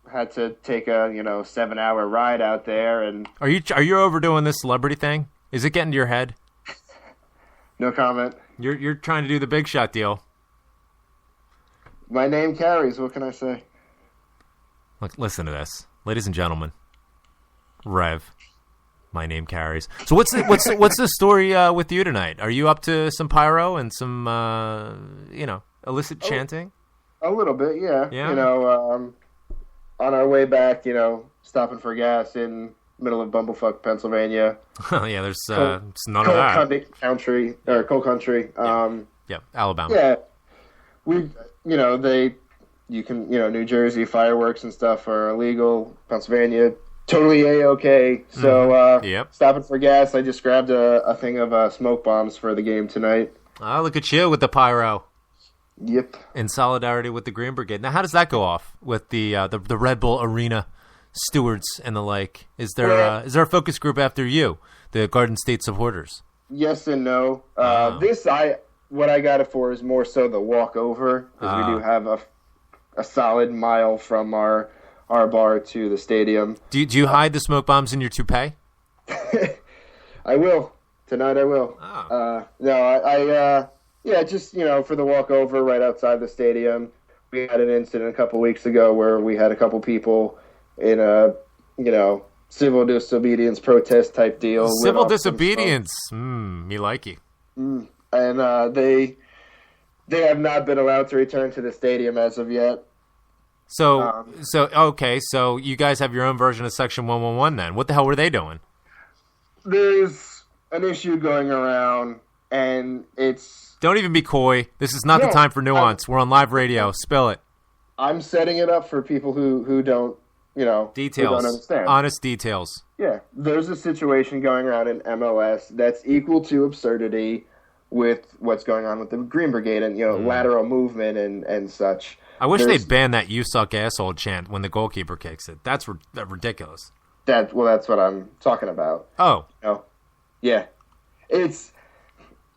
had to take a 7-hour ride out there. And are you overdoing this celebrity thing? Is it getting to your head? No comment. You're trying to do the big shot deal. My name carries. What can I say? Look, listen to this, ladies and gentlemen. Rev, my name carries. So what's the story with you tonight? Are you up to some pyro and some illicit chanting? A little bit, yeah. Yeah. On our way back, stopping for gas in middle of Bumblefuck, Pennsylvania. Yeah, there's none of that. Coal country. Yeah, Alabama. Yeah, New Jersey fireworks and stuff are illegal. Pennsylvania, totally A-okay. So, stopping for gas, I just grabbed a thing of smoke bombs for the game tonight. Oh, look at you with the pyro. Yep. In solidarity with the Green Brigade. Now, how does that go off with the Red Bull Arena stewards and the like? Is there a focus group after you, the Garden State supporters? Yes and no. What I got it for is more so the walkover, because we do have a solid mile from our bar to the stadium. Do you hide the smoke bombs in your toupee? I will. Tonight I will. Oh. Just, for the walkover right outside the stadium. We had an incident a couple weeks ago where we had a couple people in a, civil disobedience protest type deal. Civil disobedience. Me likey. And they have not been allowed to return to the stadium as of yet. So you guys have your own version of Section 111 then. What the hell were they doing? There's an issue going around, and it's... Don't even be coy. This is not the time for nuance. We're on live radio. Spill it. I'm setting it up for people who don't, details. Who don't understand. Honest details. Yeah. There's a situation going around in MLS that's equal to absurdity with what's going on with the Green Brigade and, lateral movement and such. I wish they'd ban that "you suck asshole" chant when the goalkeeper kicks it. That's ridiculous. That's what I'm talking about. Oh. Yeah. It's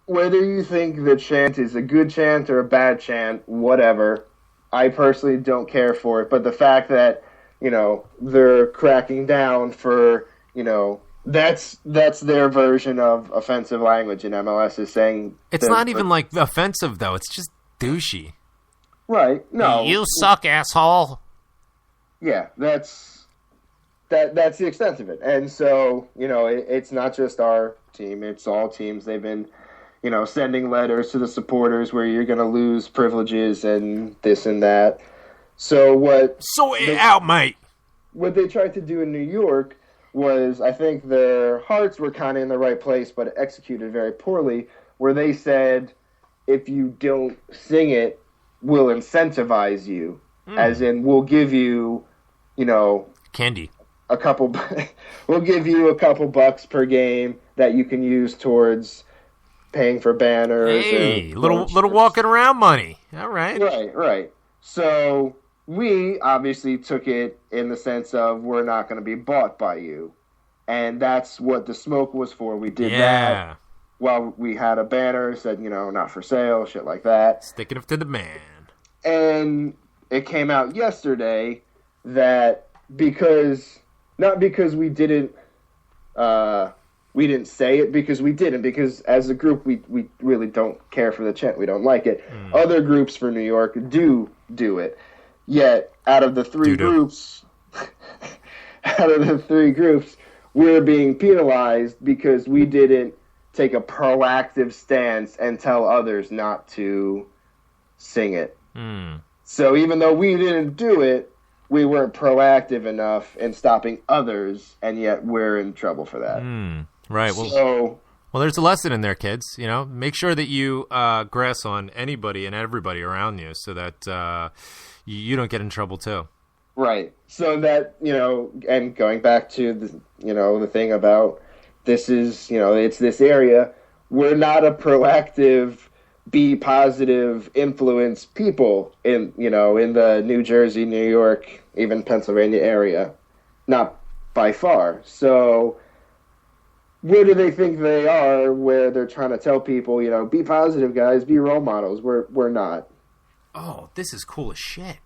whether you think the chant is a good chant or a bad chant, whatever. I personally don't care for it, but the fact that, they're cracking down for, that's their version of offensive language in MLS is saying... It's not even, offensive, though. It's just douchey. Right. No. You suck, asshole. Yeah, that's the extent of it. And so, it's not just our team. It's all teams. They've been, sending letters to the supporters where you're going to lose privileges and this and that. So what... Sort it out, mate. What they tried to do in New York was, I think their hearts were kind of in the right place, but executed very poorly, where they said, if you don't sing it, we'll incentivize you. As in, we'll give you, candy. We'll give you a couple bucks per game that you can use towards paying for banners. Hey, little walking around money. All right. Right. So we obviously took it in the sense of we're not going to be bought by you. And that's what the smoke was for. We did that while we had a banner said, not for sale, shit like that. Sticking it to the man. And it came out yesterday that not because we didn't say it, because we didn't, because as a group we really don't care for the chant. We don't like it. Other groups for New York do it. Yet out of the three groups, we're being penalized because we didn't take a proactive stance and tell others not to sing it. So even though we didn't do it, we weren't proactive enough in stopping others, and yet we're in trouble for that. Right. So, Well, there's a lesson in there, kids. You know, make sure that you grass on anybody and everybody around you so that you don't get in trouble too. right. So that, and going back to the thing about this is, it's this area. We're not a proactive, be positive influence people in the New Jersey, New York, even Pennsylvania area. Not by far. So where do they think they are where they're trying to tell people, be positive, guys, be role models? We're not. Oh, this is cool as shit.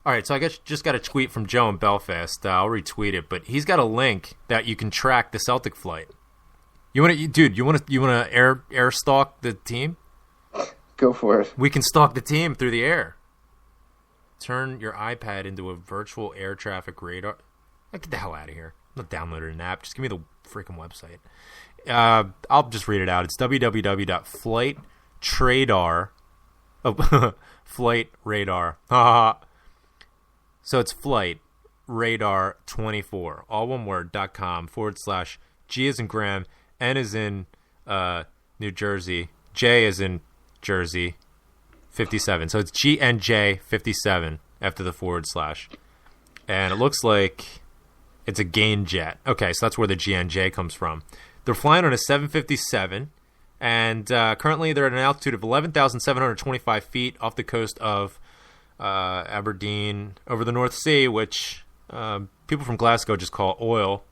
All right, so I just got a tweet from Joe in Belfast. I'll retweet it, but he's got a link that you can track the Celtic flight. You want to air stalk the team? Go for it. We can stalk the team through the air. Turn your iPad into a virtual air traffic radar. Get the hell out of here. I'm not downloading an app. Just give me the freaking website. I'll just read it out. It's www.flightradar. Oh, flight radar. So it's flight radar 24, all one word, .com /G as in Graham, N as in New Jersey, J as in Jersey, 57. So it's GNJ 57 after the /. And it looks like it's a gain jet. Okay, so that's where the GNJ comes from. They're flying on a 757, and currently they're at an altitude of 11,725 feet off the coast of Aberdeen over the North Sea, which people from Glasgow just call oil.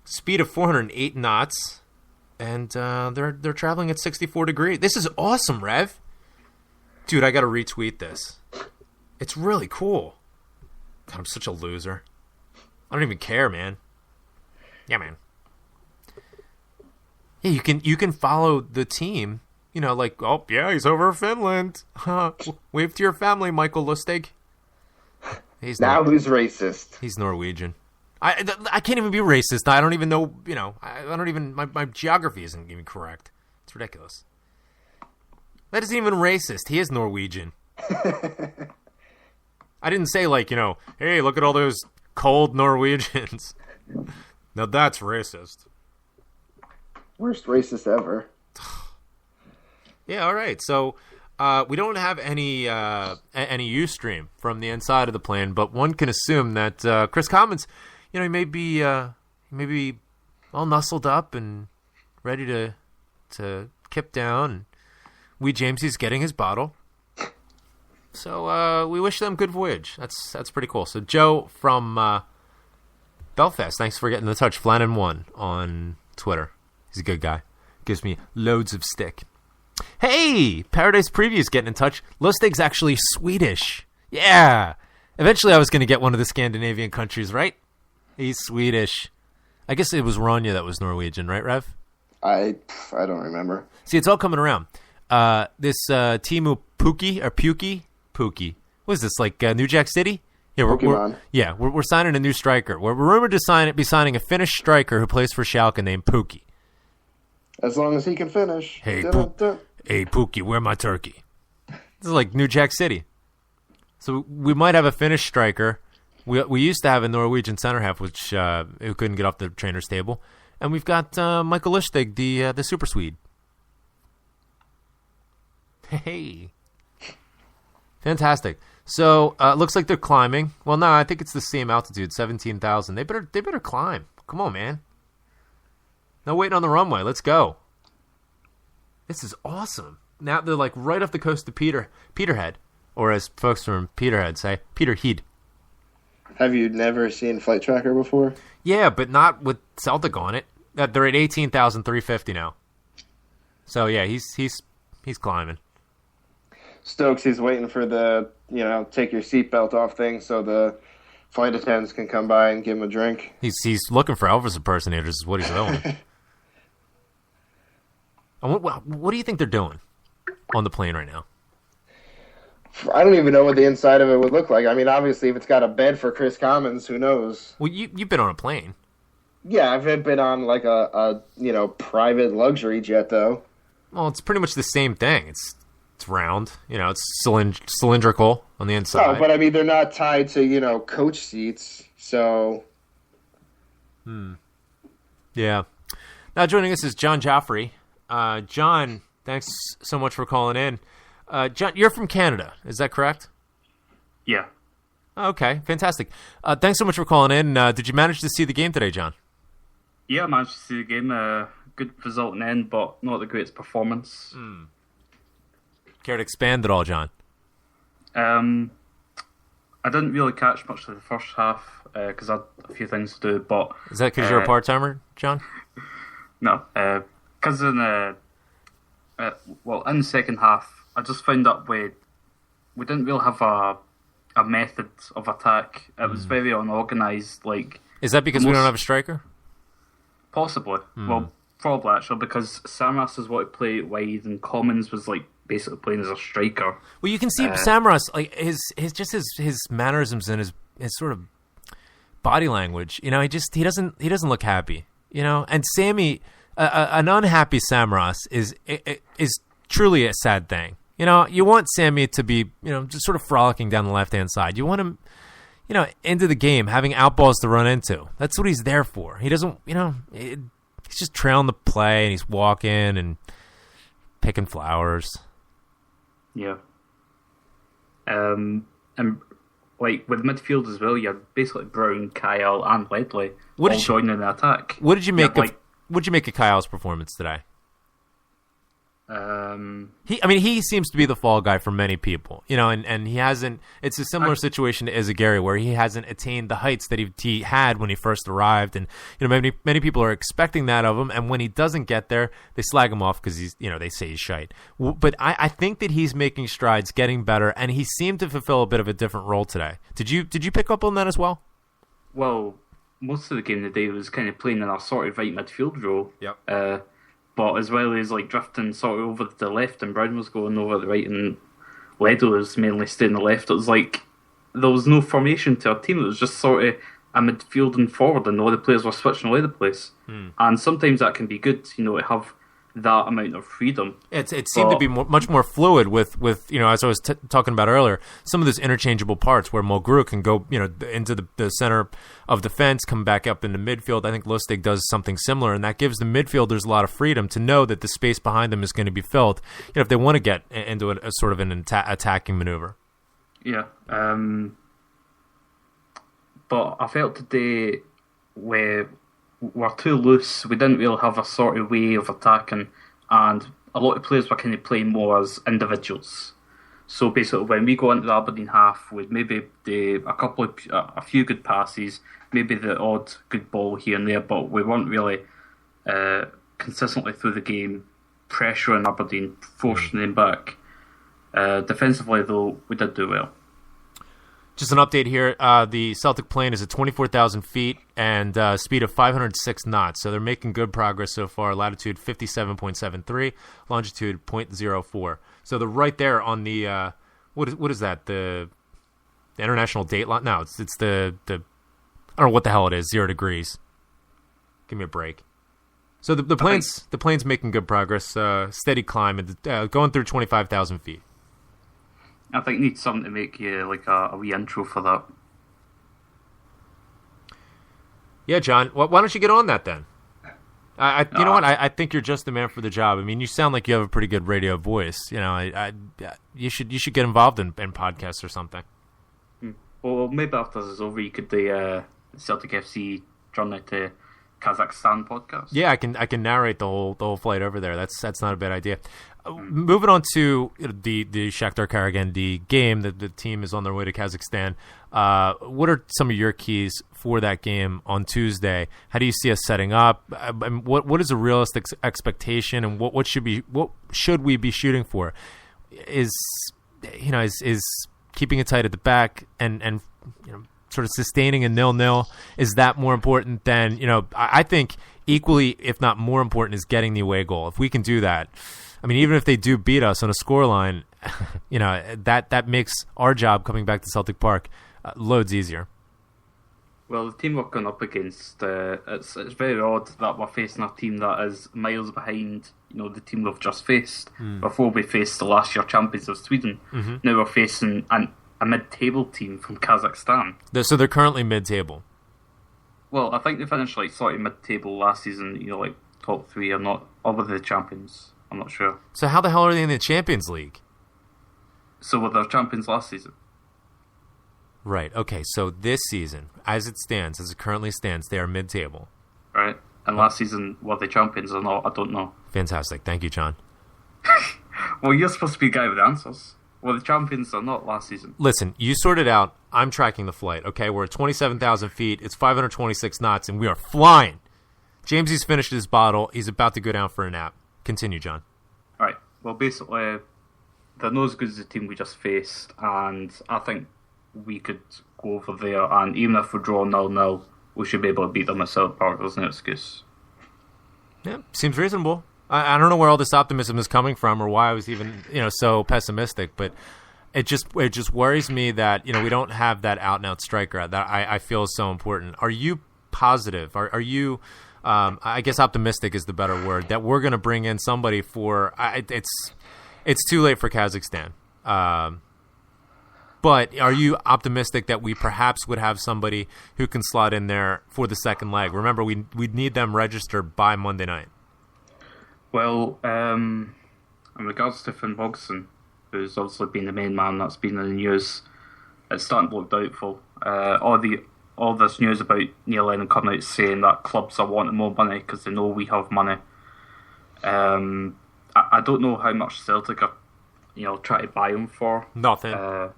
Speed of 408 knots, and they're traveling at 64 degrees. This is awesome, Rev. Dude, I got to retweet this. It's really cool. God, I'm such a loser. I don't even care, man. Yeah, man. Yeah, you can follow the team. Like, oh, yeah, he's over in Finland. Wave to your family, Michael Lustig. Who's racist? He's Norwegian. I can't even be racist. I don't even know, I don't even, my geography isn't even correct. It's ridiculous. That isn't even racist. He is Norwegian. I didn't say, like, hey, look at all those cold Norwegians. Now that's racist. Worst racist ever. Yeah, all right. So we don't have any Ustream from the inside of the plane, but one can assume that Chris Commons, he may be all nuzzled up and ready to kip down. And Wee Jamesy's getting his bottle. So we wish them good voyage. That's pretty cool. So Joe from Belfast, thanks for getting in touch. Flannan1 on Twitter. He's a good guy. Gives me loads of stick. Hey, Paradise Preview's getting in touch. Lustig's actually Swedish. Yeah. Eventually I was going to get one of the Scandinavian countries, right? He's Swedish. I guess it was Ronja that was Norwegian, right, Rev? I don't remember. See, it's all coming around. This Timu Pukki. What is this, like New Jack City? Yeah, we're signing a new striker. We're rumored to be signing a Finnish striker who plays for Schalke named Pukki. As long as he can finish. Hey, Pookie, where my turkey? This is like New Jack City. So we might have a Finnish striker. We used to have a Norwegian center half, which who couldn't get off the trainer's table. And we've got Michael Lustig, the super Swede. Hey. Fantastic. So looks like they're climbing. Well, no, I think it's the same altitude, 17,000. They better climb. Come on, man. No waiting on the runway. Let's go. This is awesome. Now they're like right off the coast of Peterhead, or as folks from Peterhead say, Peterhead. Have you never seen Flight Tracker before? Yeah, but not with Celtic on it. They're at 18,350 now. So yeah, he's climbing. Stokes, he's waiting for the take your seatbelt off thing so the flight attendants can come by and give him a drink. He's looking for Elvis impersonators is what he's doing. What do you think they're doing on the plane right now? I don't even know what the inside of it would look like. I mean, obviously, if it's got a bed for Chris Commons, who knows? Well, you've been on a plane. Yeah, I haven't been on like a private luxury jet though. Well, it's pretty much the same thing. It's round. It's cylindrical on the inside. No, but I mean they're not tied to coach seats. So. Yeah. Now joining us is John Joffrey. John, thanks so much for calling in. John, you're from Canada, is that correct? Yeah. Okay, fantastic. Thanks so much for calling in. Did you manage to see the game today, John? Yeah, I managed to see the game. Good result in the end, but not the greatest performance. Care to expand at all, John? I didn't really catch much of the first half because I had a few things to do. But is that because you're a part-timer, John? No, because in the second half, I just found that we didn't really have a method of attack. It was very unorganised. Like, is that because we don't have a striker? Possibly. Well, probably actually, because Samaras is what he played wide, and Commons was like basically playing as a striker. Well, you can see Samaras, like his mannerisms and his sort of body language. He doesn't look happy. And Sammy, an unhappy Samaras is truly a sad thing. You want Sammy to be, just sort of frolicking down the left-hand side. You want him, into the game, having outballs to run into. That's what he's there for. He doesn't, he's just trailing the play and he's walking and picking flowers. Yeah. And like with midfield as well, you had basically Brown, Kyle, and Ledley all joining the attack. What did you make of Kyle's performance today? He seems to be the fall guy for many people, and he hasn't. It's a similar situation to Izagiri, where he hasn't attained the heights that he had when he first arrived, and many people are expecting that of him, and when he doesn't get there, they slag him off because he's, they say he's shite. But I think that he's making strides, getting better, and he seemed to fulfill a bit of a different role today. Did you pick up on that as well? Well, most of the game today was kind of playing in a sort of right midfield role. Yep. But as well as like drifting sort of over to the left, and Brown was going over the right, and Ledo was mainly staying on the left. It was like there was no formation to our team. It was just sort of a midfield and forward, and all the players were switching all over the place. And sometimes that can be good, to have that amount of freedom. It seemed to be much more fluid with as I was talking about earlier, some of those interchangeable parts where Mulgrew can go into the center of defense, come back up into midfield. I think Lustig does something similar, and that gives the midfielders a lot of freedom to know that the space behind them is going to be filled if they want to get into a sort of an attacking maneuver. Yeah. But I felt today we're too loose. We didn't really have a sort of way of attacking, and a lot of players were kind of playing more as individuals. So basically, when we go into the Aberdeen half with maybe a few good passes, maybe the odd good ball here and there, but we weren't really consistently through the game pressuring Aberdeen, forcing them back. Defensively, though, we did do well. Just an update here. The Celtic plane is at 24,000 feet and speed of 506 knots. So they're making good progress so far. Latitude 57.73, longitude 0.04. So they're right there on the what is that? The international date line? No, it's the I don't know what the hell it is. 0 degrees. Give me a break. So the plane's making good progress. Steady climb and going through 25,000 feet. I think you need something to make you like a wee intro for that. Yeah, John. Why don't you get on that then? You know what? I think you're just the man for the job. I mean, you sound like you have a pretty good radio voice. You should get involved in podcasts or something. Well, maybe after this is over, you could do Celtic FC journey to Kazakhstan podcast. Yeah, I can narrate the whole flight over there. That's not a bad idea. Moving on to the Shakhtar Karagandy game, the team is on their way to Kazakhstan. What are some of your keys for that game on Tuesday? How do you see us setting up? What is a realistic expectation, and what should we be shooting for? Is keeping it tight at the back and sort of sustaining a 0-0, is that more important than I think equally, if not more important, is getting the away goal. If we can do that. I mean, even if they do beat us on a scoreline, that makes our job coming back to Celtic Park loads easier. Well, the team we're going up against, it's very odd that we're facing a team that is miles behind, the team we've just faced. Before we faced the last year champions of Sweden, now we're facing a mid-table team from Kazakhstan. So they're currently mid-table. Well, I think they finished sort of mid-table last season, top 3 or not, or were they the champions? I'm not sure. So how the hell are they in the Champions League? So were they champions last season? Right, okay, so this season, as it currently stands, they are mid-table. Right, and last season, were they champions or not? I don't know. Fantastic, thank you, John. Well, you're supposed to be a guy with answers. Were the champions or not last season? Listen, you sort it out. I'm tracking the flight, okay? We're at 27,000 feet. It's 526 knots, and we are flying. Jamesy's finished his bottle. He's about to go down for a nap. Continue, John. All right. Well, basically, they're not as good as the team we just faced, and I think we could go over there, and even if we draw 0-0, we should be able to beat them at Selhurst Park. There's no excuse. Yeah, seems reasonable. I don't know where all this optimism is coming from, or why I was even so pessimistic, but it just worries me that we don't have that out and out striker that I feel is so important. Are you positive? Are you? I guess optimistic is the better word, that we're going to bring in somebody for. It's too late for Kazakhstan. But are you optimistic that we perhaps would have somebody who can slot in there for the second leg? Remember, we'd need them registered by Monday night. Well, in regards to Finn Bogson, who's obviously been the main man that's been in the news, it's starting to look doubtful. All this news about Neil Lennon coming out saying that clubs are wanting more money because they know we have money. I don't know how much Celtic are, trying to buy him for. Nothing.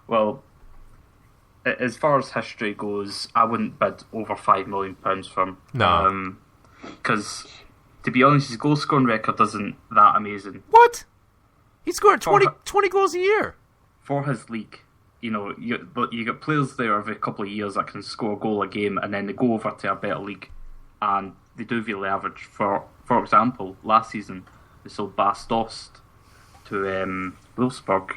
Well, as far as history goes, I wouldn't bid over £5 million for him. No. Because, to be honest, his goal scoring record isn't that amazing. What? He scored 20 goals a year. For his league. But you get players there every couple of years that can score a goal a game, and then they go over to a better league, and they do really average. For example, last season, they sold Bas Dost to Wolfsburg.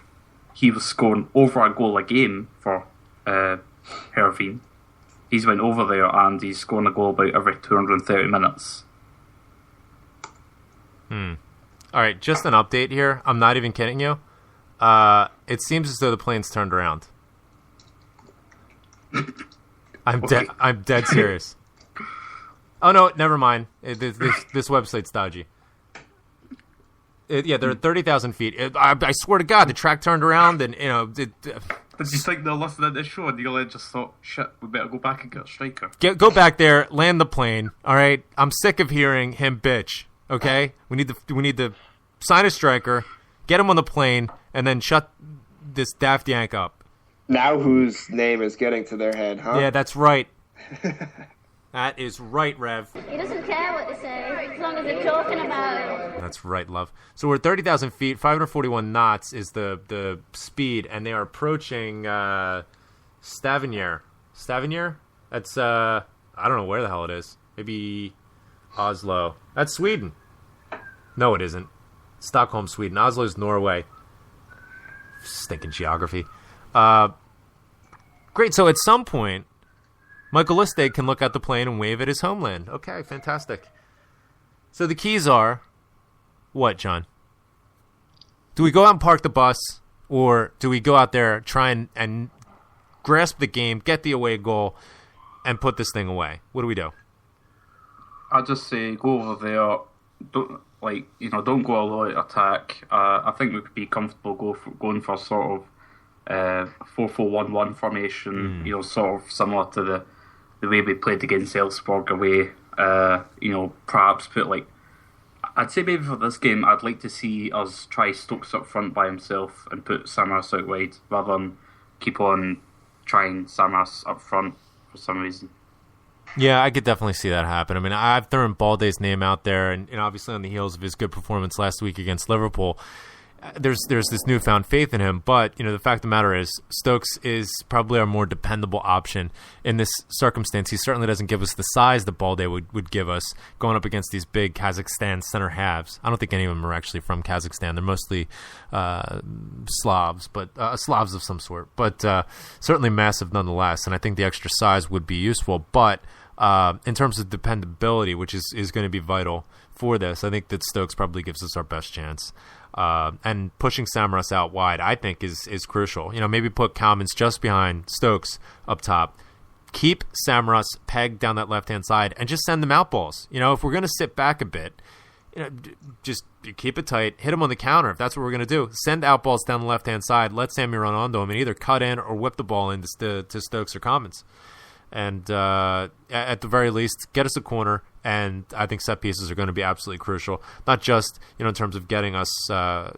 He was scoring over a goal a game for Herveen. He's went over there and he's scoring a goal about every 230 minutes. All right, just an update here. I'm not even kidding you. It seems as though the plane's turned around. I'm dead serious. Oh no, never mind. This website's dodgy. They're at 30,000 feet. I swear to God, the track turned around, and Did you think they're listening to this show and you just thought, shit, we better go back and get a striker? Go back there, land the plane. All right, I'm sick of hearing him bitch. Okay, we need to sign a striker, get him on the plane, and then shut this daft yank up. Now whose name is getting to their head, huh? Yeah, that's right. That is right, Rev. He doesn't care what they say, as long as they're talking about it. That's right, love. So we're at 30,000 feet, 541 knots is the speed, and they are approaching Stavanger. Stavanger? That's, I don't know where the hell it is. Maybe Oslo. That's Sweden. No, it isn't. Stockholm, Sweden. Oslo's Norway. Stinking geography. Great, so at some point, Michael Lustig can look out the plane and wave at his homeland. Okay, fantastic. So the keys are, what, John? Do we go out and park the bus, or do we go out there, try and grasp the game, get the away goal, and put this thing away? What do we do? I'd just say go over there. Don't go all out attack. I think we could be comfortable going for sort of 4-4-1-1 formation. Sort of similar to the way we played against Elfsborg away. Perhaps put I'd say maybe for this game, I'd like to see us try Stokes up front by himself and put Samaras out wide, rather than keep on trying Samaras up front for some reason. Yeah, I could definitely see that happen. I mean, I've thrown Balde's name out there, and obviously on the heels of his good performance last week against Liverpool, there's this newfound faith in him, but the fact of the matter is Stokes is probably our more dependable option in this circumstance. He certainly doesn't give us the size that Balde would give us going up against these big Kazakhstan center halves. I don't think any of them are actually from Kazakhstan. They're mostly Slavs, but Slavs of some sort, but certainly massive nonetheless. And I think the extra size would be useful, but in terms of dependability, which is going to be vital for this, I think that Stokes probably gives us our best chance. And pushing Samaras out wide, I think, is crucial. Maybe put Kalmans just behind Stokes up top. Keep Samaras pegged down that left-hand side and just send them out balls. If we're going to sit back a bit, just keep it tight. Hit him on the counter if that's what we're going to do. Send out balls down the left-hand side. Let Sammy run onto him and either cut in or whip the ball into to Stokes or Kalmans. And at the very least, get us a corner. And I think set pieces are going to be absolutely crucial, not just in terms of getting us on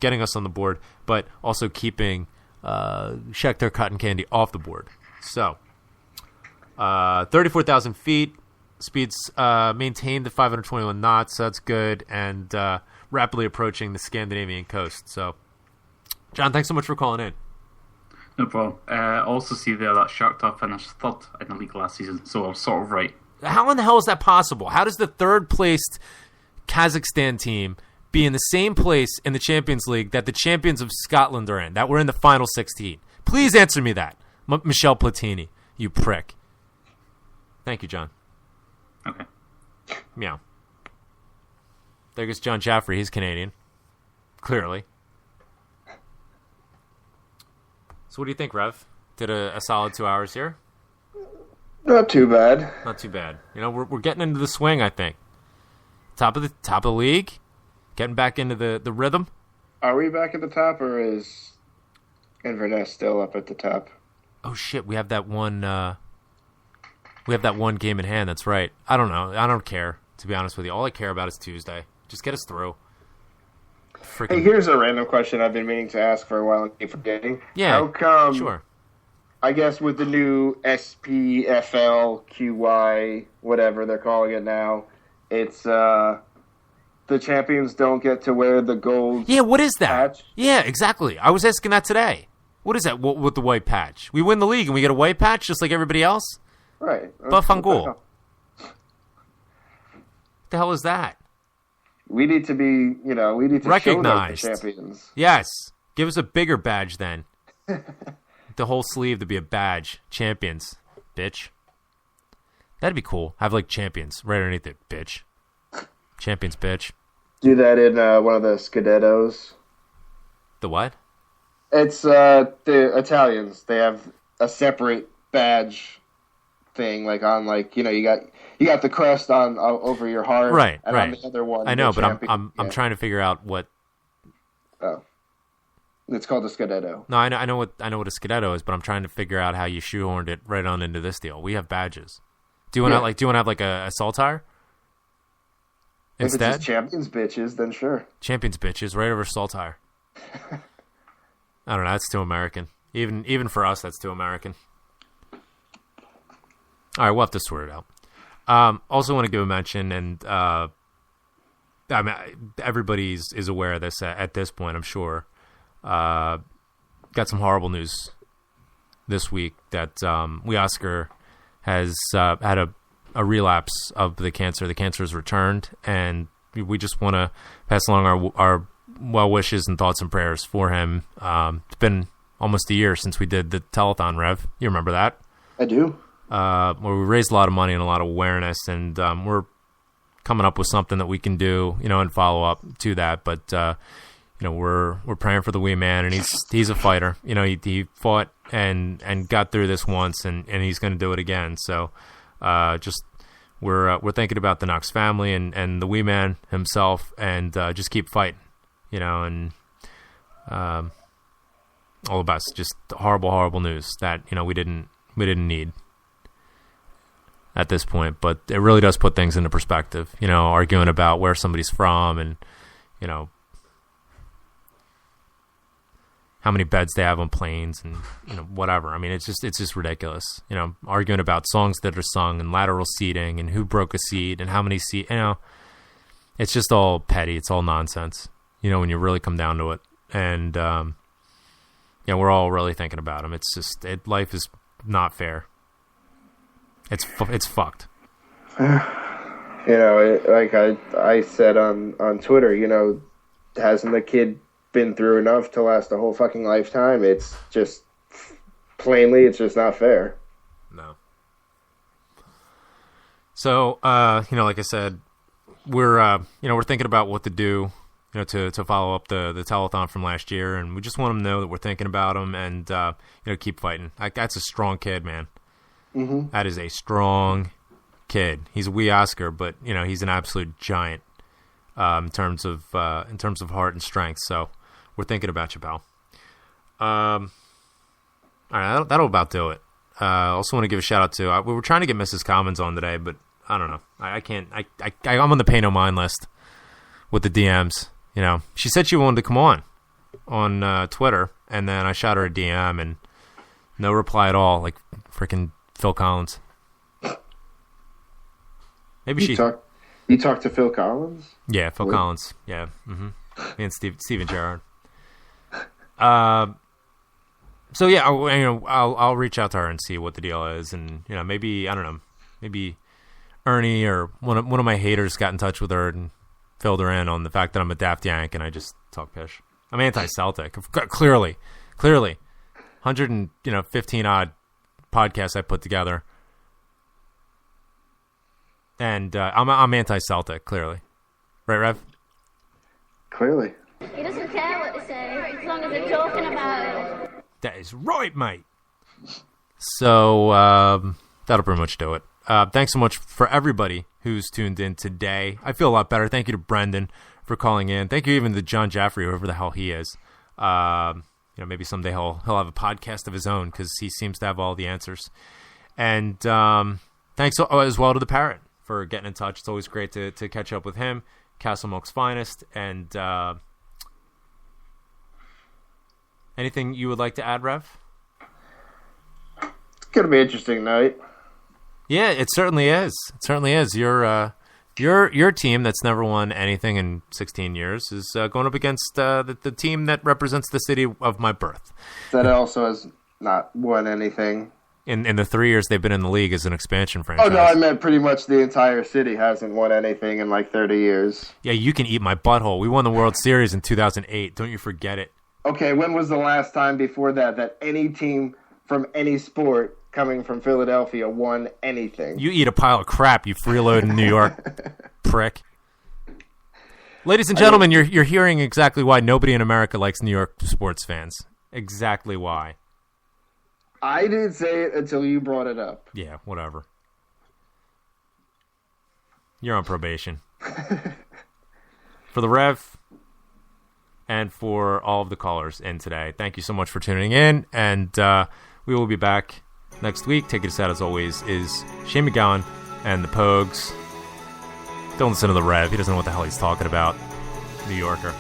the board, but also keeping Shakhtar Cotton Candy off the board. So, 34,000 feet, speeds maintained at 521 knots. So that's good, and rapidly approaching the Scandinavian coast. So, John, thanks so much for calling in. No problem. Also see there that Shakhtar finished third in the league last season, so I'm sort of right. How in the hell is that possible? How does the third-placed Kazakhstan team be in the same place in the Champions League that the champions of Scotland are in, that we're in the final 16? Please answer me that. Michel Platini, you prick. Thank you, John. Okay. Meow. There goes John Jaffrey. He's Canadian. Clearly. So what do you think, Rev? Did a solid 2 hours here? Not too bad. Not too bad. We're getting into the swing, I think. Top of the league, getting back into the rhythm. Are we back at the top, or is Inverness still up at the top? Oh shit, we have that one. We have that one game in hand. That's right. I don't know. I don't care, to be honest with you. All I care about is Tuesday. Just get us through. Hey, here's a random question I've been meaning to ask for a while and keep forgetting. Yeah. How come? Sure. I guess with the new SPFLQY, whatever they're calling it now, it's the champions don't get to wear the gold. Yeah, what is that? Patch. Yeah, exactly. I was asking that today. What is that with the white patch? We win the league and we get a white patch just like everybody else? Right. Bafangul. What the hell is that? We need to be, we need to recognized. Show the champions. Yes. Give us a bigger badge then. The whole sleeve to be a badge. Champions. Bitch. That'd be cool. Have champions right underneath it. Bitch. Champions, bitch. Do that in one of the Scudettos. The what? It's the Italians. They have a separate badge thing, on you got the crest on over your heart, right? And right. on the other one, I know, but I'm trying to figure out what. Oh, it's called a Scudetto. No, I know what a Scudetto is, but I'm trying to figure out how you shoehorned it right on into this deal. We have badges. Do you want to have a saltire? Instead, if it's just champions bitches, then sure. Champions bitches, right over saltire. I don't know. That's too American. Even for us, that's too American. All right, we'll have to sort it out. Also want to give a mention, and everybody is aware of this at this point, I'm sure. Got some horrible news this week that Oscar has had a relapse of the cancer. The cancer has returned, and we just want to pass along our well wishes and thoughts and prayers for him. It's been almost a year since we did the telethon, Rev. You remember that? I do. Where we raised a lot of money and a lot of awareness, and we're coming up with something that we can do, and follow up to that. But we're praying for the wee man, and he's a fighter. He fought and got through this once, and he's going to do it again. So we're thinking about the Knox family and the wee man himself, and just keep fighting, and all the best. Just horrible news that we didn't need at this point, but it really does put things into perspective, arguing about where somebody's from and, how many beds they have on planes and, whatever. I mean, it's just ridiculous, arguing about songs that are sung and lateral seating and who broke a seat and how many seats, it's just all petty. It's all nonsense, when you really come down to it. And, we're all really thinking about him. It's just, life is not fair. It's fucked. Like I said on Twitter, hasn't the kid been through enough to last a whole fucking lifetime? It's just, plainly, it's just not fair. No. So, like I said, we're thinking about what to do, to follow up the telethon from last year, and we just want them to know that we're thinking about them and, keep fighting. That's a strong kid, man. Mm-hmm. That is a strong kid. He's a wee Oscar, but, he's an absolute giant, in terms of heart and strength. So we're thinking about you, pal. All right, that'll about do it. I also want to give a shout out to, we were trying to get Mrs. Commons on today, but I don't know. I can't. I'm on the pay no mind list with the DMs. She said she wanted to come on Twitter, and then I shot her a DM, and no reply at all. Like freaking Phil Collins. Maybe You talked to Phil Collins? Yeah, Phil Collins. Yeah, me and Steven Gerrard. So yeah, I'll reach out to her and see what the deal is, and maybe I don't know, maybe Ernie or one of my haters got in touch with her and filled her in on the fact that I'm a Daft Yank and I just talk pish. I'm anti-Celtic, clearly, 115 odd podcasts I put together, and I'm anti-Celtic, clearly, right, Rev? Clearly. He doesn't care what they say, as long as they're talking about it. That is right, mate. So that'll pretty much do it. Thanks so much for everybody who's tuned in today. I feel a lot better. Thank you to Brendan for calling in. Thank you even to John Jaffrey, whoever the hell he is. Maybe someday he'll have a podcast of his own because he seems to have all the answers. And thanks as well to the Parrot for getting in touch. It's always great to catch up with him. Castle Milk's finest. And anything you would like to add, Rev? It's going to be an interesting night. Yeah, it certainly is. It certainly is. Your team that's never won anything in 16 years is going up against the team that represents the city of my birth. That also has not won anything. In the 3 years they've been in the league as an expansion franchise. Oh, no, I meant pretty much the entire city hasn't won anything in like 30 years. Yeah, you can eat my butthole. We won the World Series in 2008. Don't you forget it. Okay, when was the last time before that any team from any sport coming from Philadelphia won anything? You eat a pile of crap, you freeload in New York, prick. Ladies and gentlemen, you're hearing exactly why nobody in America likes New York sports fans. Exactly why. I didn't say it until you brought it up. Yeah, whatever. You're on probation. For the Rev and for all of the callers in today, thank you so much for tuning in, and we will be back next week. Taking us out, as always, is Shane McGowan and the Pogues. Don't listen to the Rev. He doesn't know what the hell he's talking about. New Yorker.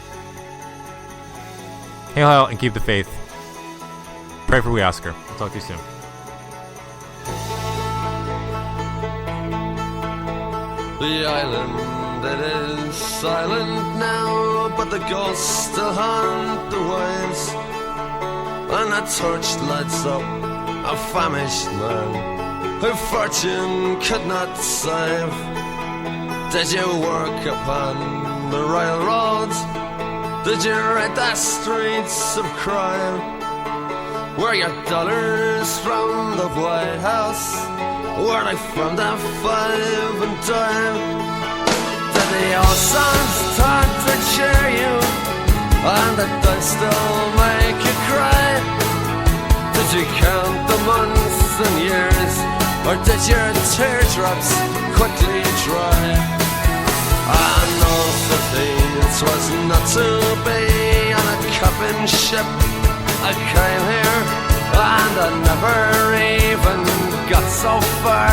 Hail, hail, and keep the faith. Pray for we Oscar. I'll talk to you soon. The island, it is silent now, but the ghosts still haunt the waves. And a torch lights up a famished man who fortune could not save. Did you work upon the railroads? Did you ride the streets of crime? Were your dollars from the White House? Were they from the 5 and dime? Did the old songs start to cheer you? And did they still make you cry? Did you count the months and years? Or did your teardrops quickly dry? I know that was not to be on a coffin ship. I came here and I never even got so far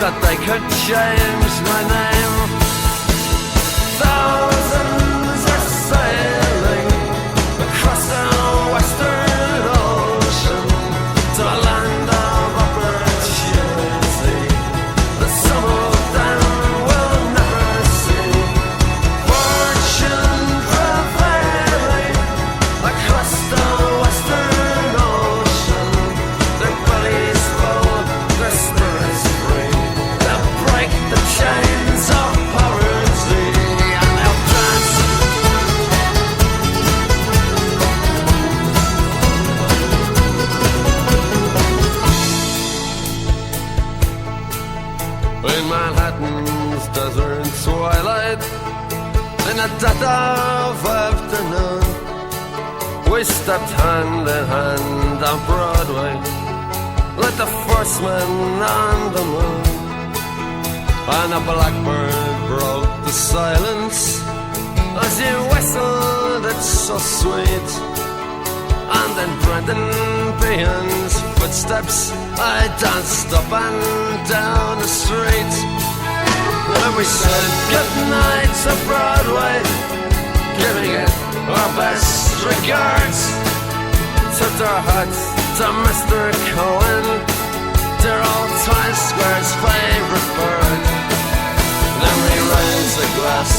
that they could change my name. Thousands are sailing across the western ocean to a land of opportunity that some of them will never see. Fortune prevails. in the dead of afternoon. We stepped hand in hand on Broadway, like the first man on the moon. And a blackbird broke the silence as you whistled, it's so sweet. And in Brendan Behan's footsteps I danced up and down the street. And we said goodnight to Broadway, giving it our best regards. Tipped our hats to Mr. Cohen, dear old Times Square's favourite bird. Then we raised a glass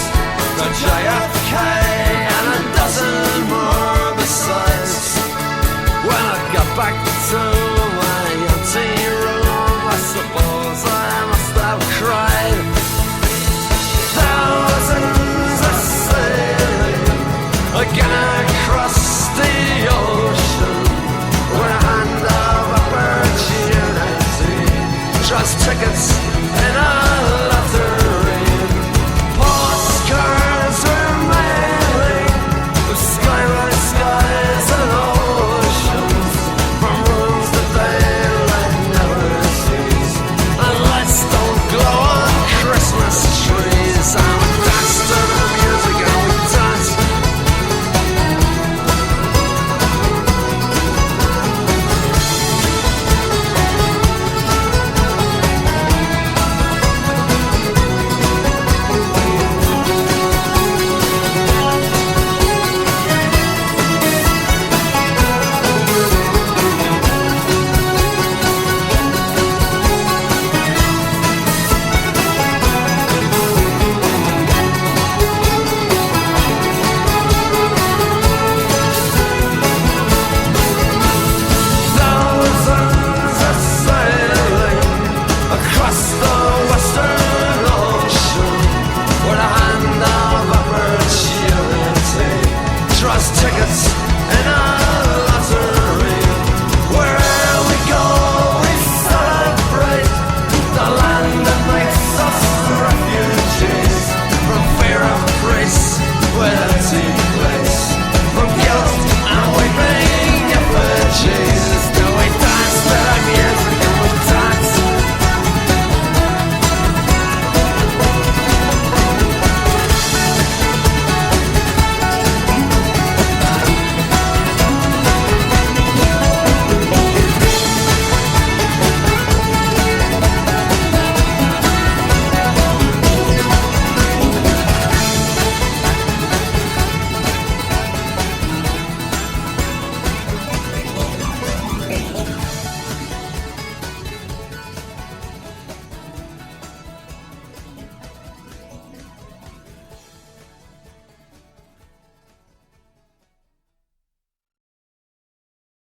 to JFK